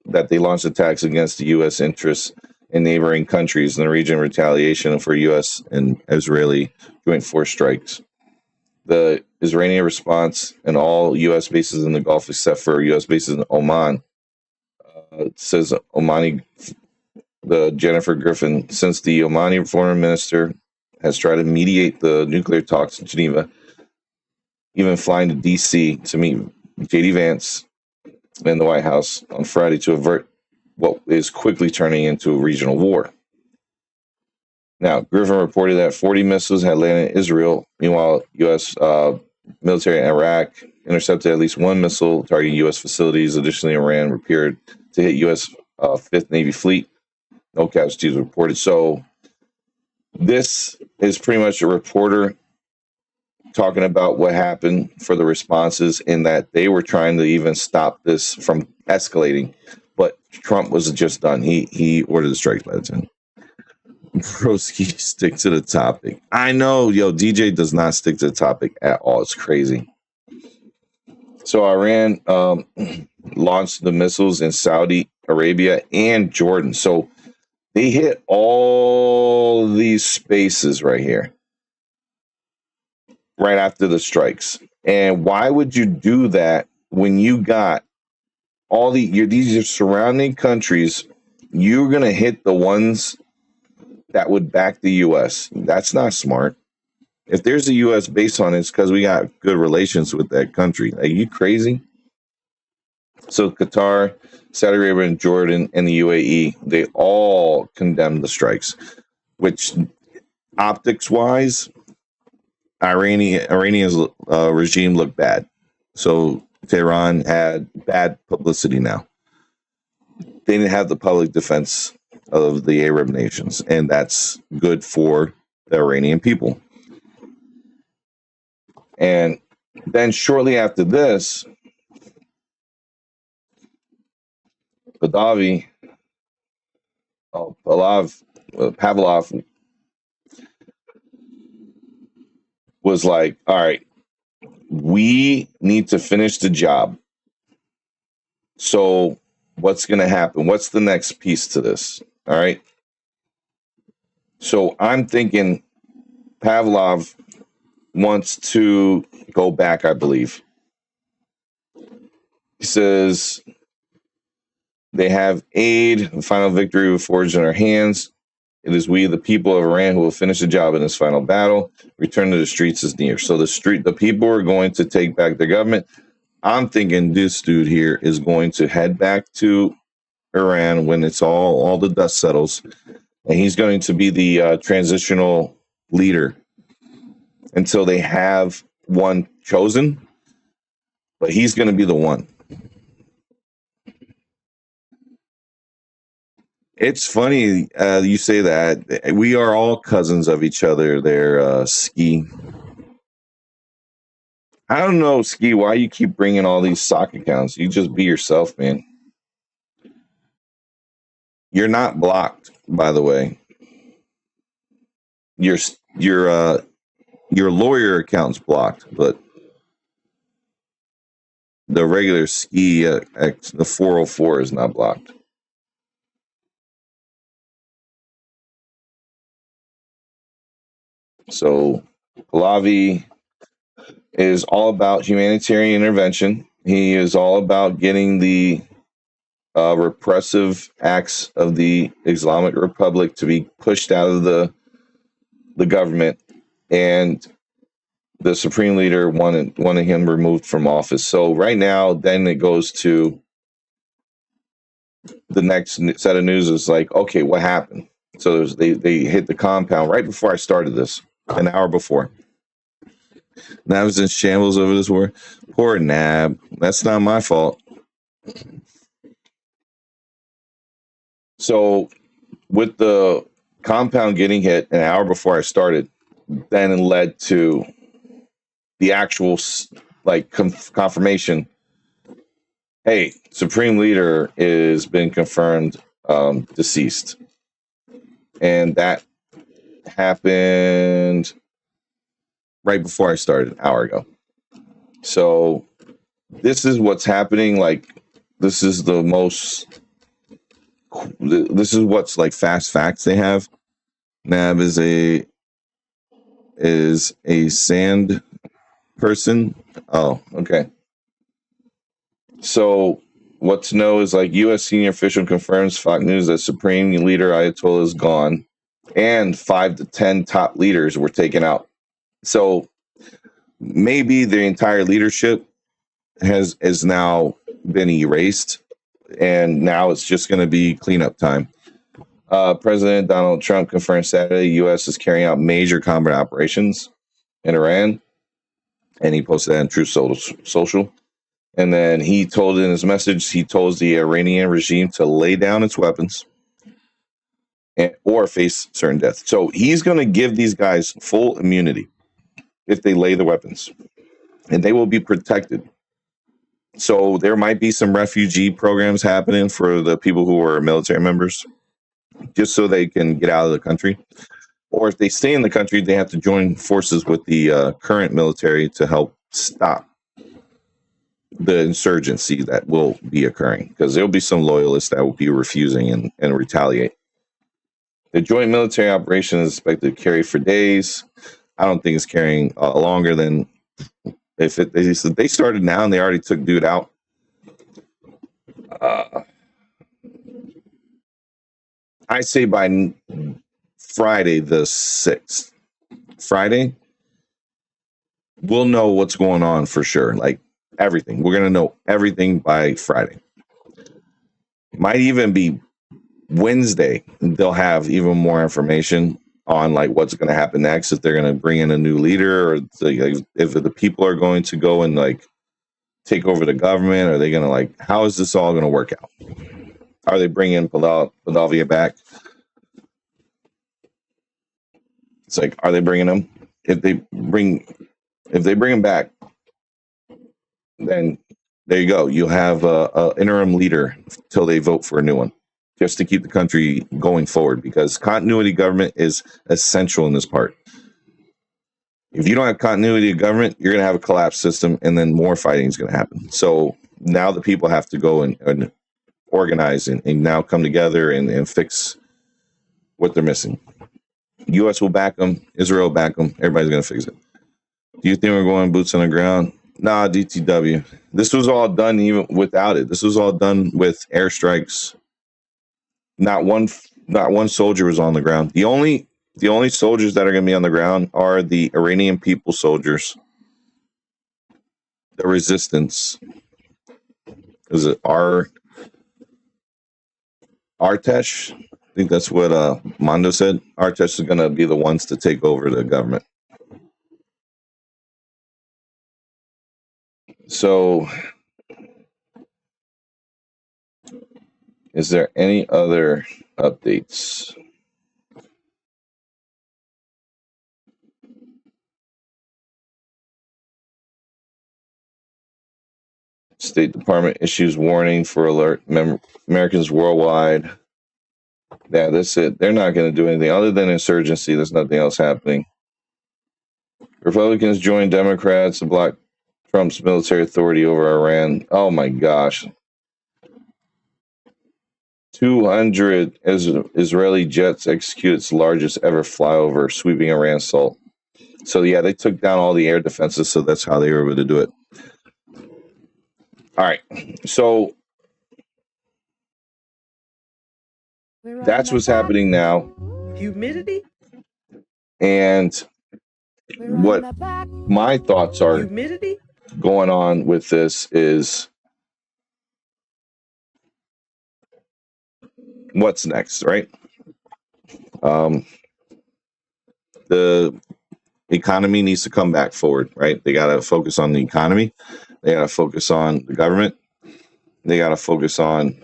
that they launched attacks against the U.S. interests in neighboring countries in the region, retaliation for U.S. and Israeli joint force strikes. The Iranian response and all U.S. bases in the Gulf except for U.S. bases in Oman, says Omani, the Jennifer Griffin, since the Omani foreign minister has tried to mediate the nuclear talks in Geneva, even flying to D.C. to meet J.D. Vance in the White House on Friday to avert what is quickly turning into a regional war. Now, Griffin reported that 40 missiles had landed in Israel. Meanwhile, U.S. military in Iraq intercepted at least one missile targeting U.S. facilities. Additionally, Iran appeared to hit U.S. Fifth Navy Fleet. No casualties reported. So this is pretty much a reporter talking about what happened for the responses, in that they were trying to even stop this from escalating. But Trump was just done. He ordered the strikes by the 10. Broski, stick to the topic. I know, DJ does not stick to the topic at all. It's crazy. So Iran launched the missiles in Saudi Arabia and Jordan. So they hit all these spaces right here, right after the strikes. And why would you do that when you got all these are surrounding countries? You're going to hit the ones that would back the U.S. That's not smart. If there's a U.S. base on it, it's because we got good relations with that country. Are you crazy? So Qatar, Saudi Arabia, and Jordan, and the UAE, they all condemned the strikes, which optics-wise, Iranian's regime looked bad. So Tehran had bad publicity now. They didn't have the public defense of the Arab nations, and that's good for the Iranian people. And then shortly after this, Pavlov was like, all right, we need to finish the job. So what's going to happen? What's the next piece to this? All right. So I'm thinking Pavlov wants to go back, I believe. He says they have aid. The final victory was forged in our hands. It is we, the people of Iran, who will finish the job in this final battle. Return to the streets is near. So the people are going to take back their government. I'm thinking this dude here is going to head back to Iran when it's all the dust settles, and he's going to be the transitional leader until they have one chosen. But he's going to be the one. It's funny you say that. We are all cousins of each other there, Ski. I don't know, Ski, why you keep bringing all these sock accounts. You just be yourself, man. You're not blocked, by the way. Your lawyer account's blocked, but the regular Ski, the 404 is not blocked. So Pahlavi is all about humanitarian intervention. He is all about getting the repressive acts of the Islamic Republic to be pushed out of the government, and the supreme leader wanted him removed from office. So right now, then it goes to the next set of news is like, okay, what happened? So they hit the compound right before I started this, an hour before. Nab's in shambles over this war. Poor Nab. That's not my fault. So with the compound getting hit an hour before I started, then it led to the actual confirmation. Hey, Supreme Leader is been confirmed deceased. And that happened right before I started, an hour ago. So this is what's happening. This is what's like fast facts they have. Nab is a sand person. Oh, okay. So what to know is U.S. senior official confirms Fox News that Supreme Leader Ayatollah is gone, and 5 to 10 top leaders were taken out. So maybe the entire leadership has now been erased, and now it's just going to be cleanup time. President Donald Trump confirmed Saturday the U.S. is carrying out major combat operations in Iran, and he posted that on Truth Social. And then he told in his message, he told the Iranian regime to lay down its weapons or face certain death. So he's going to give these guys full immunity if they lay the weapons, and they will be protected. So there might be some refugee programs happening for the people who are military members, just so they can get out of the country. Or if they stay in the country, they have to join forces with the current military to help stop the insurgency that will be occurring, because there'll be some loyalists that will be refusing and retaliate. The joint military operation is expected to carry for days. I don't think it's carrying longer than if they started now and they already took dude out. I say by Friday the 6th. Friday, we'll know what's going on for sure. Like everything. We're going to know everything by Friday. Might even be Wednesday. They'll have even more information on like what's going to happen next, if they're going to bring in a new leader, or if the people are going to go and like take over the government. Are they going to like, how is this all going to work out? Are they bringing Pahlavi back? It's like, are they bringing him? If they bring him back, then there you go. You'll have a interim leader till they vote for a new one, just to keep the country going forward, because continuity government is essential in this part. If you don't have continuity of government, you're going to have a collapsed system, and then more fighting is going to happen. So now the people have to go and organize and now come together and fix what they're missing. U.S. will back them. Israel will back them. Everybody's going to fix it. Do you think we're going boots on the ground? Nah, DTW. This was all done even without it. This was all done with airstrikes. Not one soldier was on the ground. The only soldiers that are going to be on the ground are the Iranian people soldiers. The resistance. Is it Artesh? I think that's what Mondo said. Artesh is going to be the ones to take over the government. So, is there any other updates? State Department issues warning for alert Americans worldwide. Yeah, that's it. They're not going to do anything other than insurgency. There's nothing else happening. Republicans join Democrats to block Trump's military authority over Iran. Oh my gosh. 200 Israeli jets execute its largest ever flyover, sweeping Iran's assault. So yeah, they took down all the air defenses, so that's how they were able to do it. All right, so that's what's happening now. Humidity? And what my thoughts are Humidity? going on with this is what's next, right? The economy needs to come back forward, right? They got to focus on the economy. They got to focus on the government. They got to focus on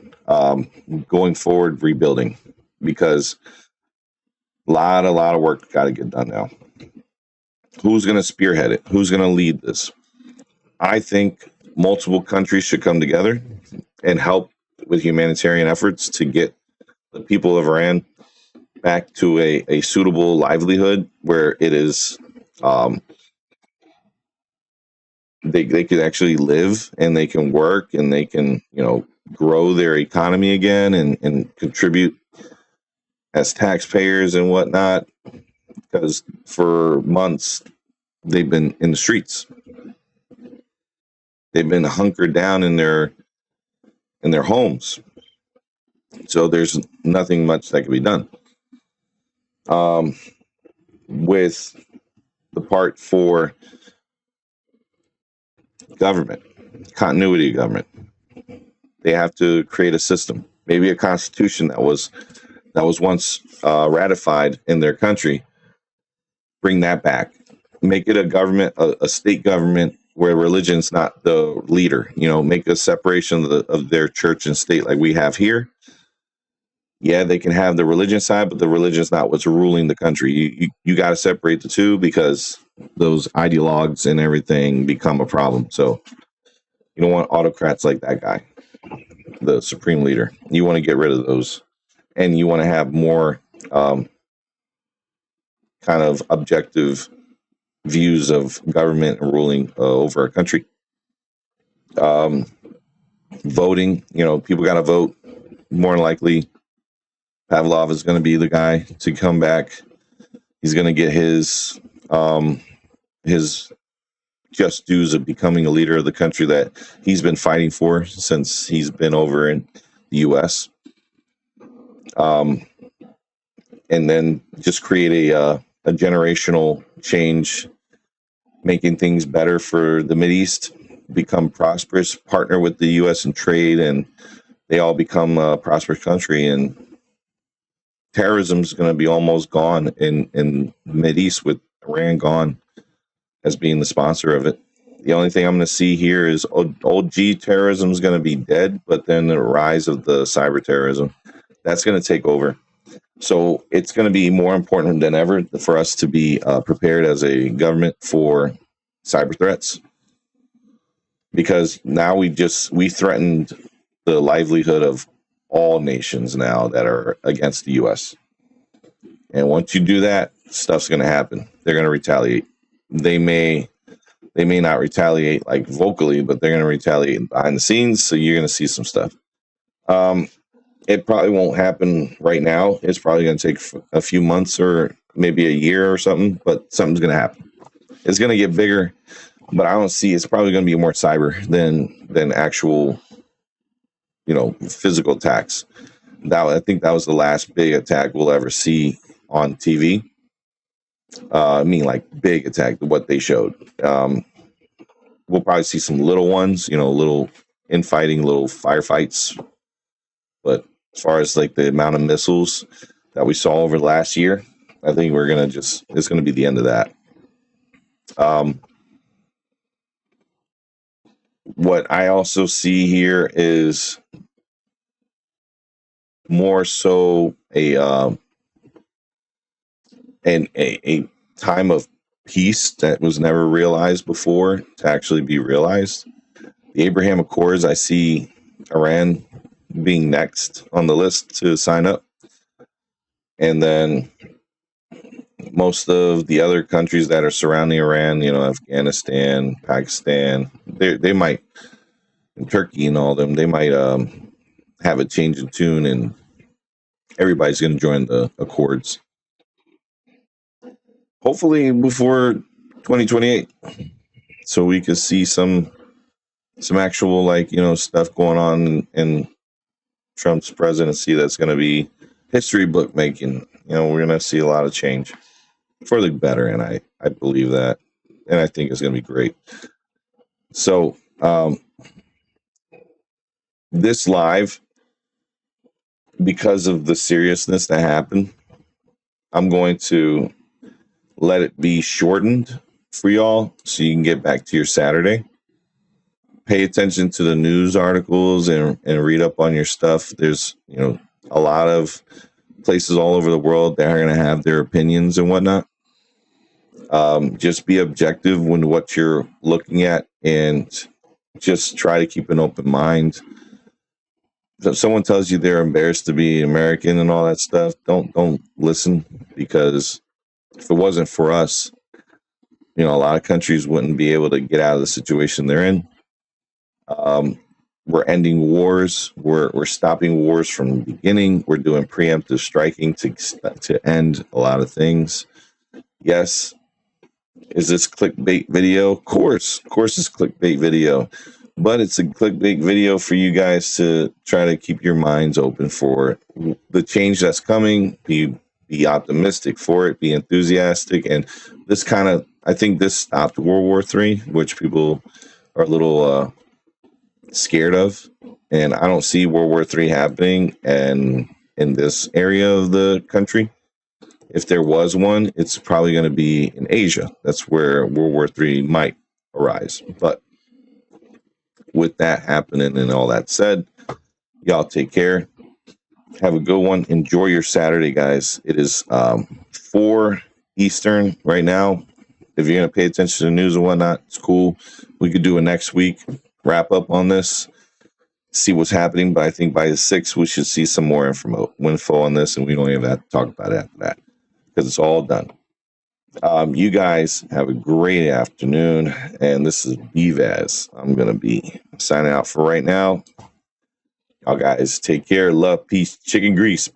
going forward, rebuilding, because a lot of work got to get done now. Who's going to spearhead it? Who's going to lead this? I think multiple countries should come together and help with humanitarian efforts to get the people of Iran back to a suitable livelihood where it is they can actually live and they can work and they can, grow their economy again and contribute as taxpayers and whatnot, because for months they've been in the streets. They've been hunkered down in their homes. So there's nothing much that can be done. With the part for government, continuity of government, they have to create a system, maybe a constitution that was once ratified in their country. Bring that back, make it a government, a state government where religion's not the leader. Make a separation of their church and state like we have here. Yeah, they can have the religion side, but the religion's not what's ruling the country. You got to separate the two, because those ideologues and everything become a problem. So you don't want autocrats like that guy, the supreme leader. You want to get rid of those, and you want to have more kind of objective views of government and ruling over a country. Um, Voting, people got to vote. More than likely, Pavlov is going to be the guy to come back. He's going to get his just dues of becoming a leader of the country that he's been fighting for since he's been over in the U.S. And then just create a generational change, making things better for the Mideast, become prosperous, partner with the U.S. in trade, and they all become a prosperous country. And terrorism is going to be almost gone in the Mideast, with Iran gone as being the sponsor of it. The only thing I'm going to see here is old G terrorism is going to be dead, but then the rise of the cyber terrorism, that's going to take over. So it's going to be more important than ever for us to be prepared as a government for cyber threats, because now we threatened the livelihood of all nations now that are against the U.S. And once you do that, stuff's going to happen. They're going to retaliate. They may not retaliate like vocally, but they're going to retaliate behind the scenes. So you're going to see some stuff. It probably won't happen right now. It's probably going to take a few months or maybe a year or something, but something's going to happen. It's going to get bigger, but I don't see, it's probably going to be more cyber than actual, physical attacks. I think that was the last big attack we'll ever see on TV. I mean, like big attack, what they showed. We'll probably see some little ones, little infighting, little firefights. But as far as like the amount of missiles that we saw over last year, I think it's going to be the end of that. What I also see here is more so a time of peace that was never realized before to actually be realized. The Abraham Accords, I see Iran being next on the list to sign up. And then most of the other countries that are surrounding Iran, Afghanistan, Pakistan, they might, and Turkey and all them, they might have a change in tune, and everybody's going to join the Accords. Hopefully before 2028, so we could see some actual stuff going on in Trump's presidency that's going to be history book making. We're going to see a lot of change for the better, and I believe that, and I think it's going to be great. So this live, because of the seriousness that happened, I'm going to let it be shortened for y'all so you can get back to your Saturday. Pay attention to the news articles and read up on your stuff. There's, a lot of places all over the world that are going to have their opinions and whatnot. Just be objective when what you're looking at, and just try to keep an open mind. If someone tells you they're embarrassed to be American and all that stuff, don't listen, because if it wasn't for us, a lot of countries wouldn't be able to get out of the situation they're in. We're ending wars. We're stopping wars from the beginning. We're doing preemptive striking to end a lot of things. Yes. Is this clickbait video? Of course it's clickbait video, but it's a clickbait video for you guys to try to keep your minds open for the change that's coming. Be optimistic for it. Be enthusiastic. And this I think this stopped World War III, which people are a little scared of. And I don't see World War III happening in this area of the country. If there was one, it's probably going to be in Asia. That's where World War III might arise. But with that happening and all that said, y'all take care. Have a good one. Enjoy your Saturday, guys. It is 4 Eastern right now. If you're going to pay attention to the news and whatnot, it's cool. We could do a next week wrap up on this, see what's happening. But I think by the 6th, we should see some more info on this, and we don't even have to talk about it after that, because it's all done. You guys have a great afternoon. And this is BVaz. I'm going to be signing out for right now. Y'all guys take care. Love, peace, chicken grease.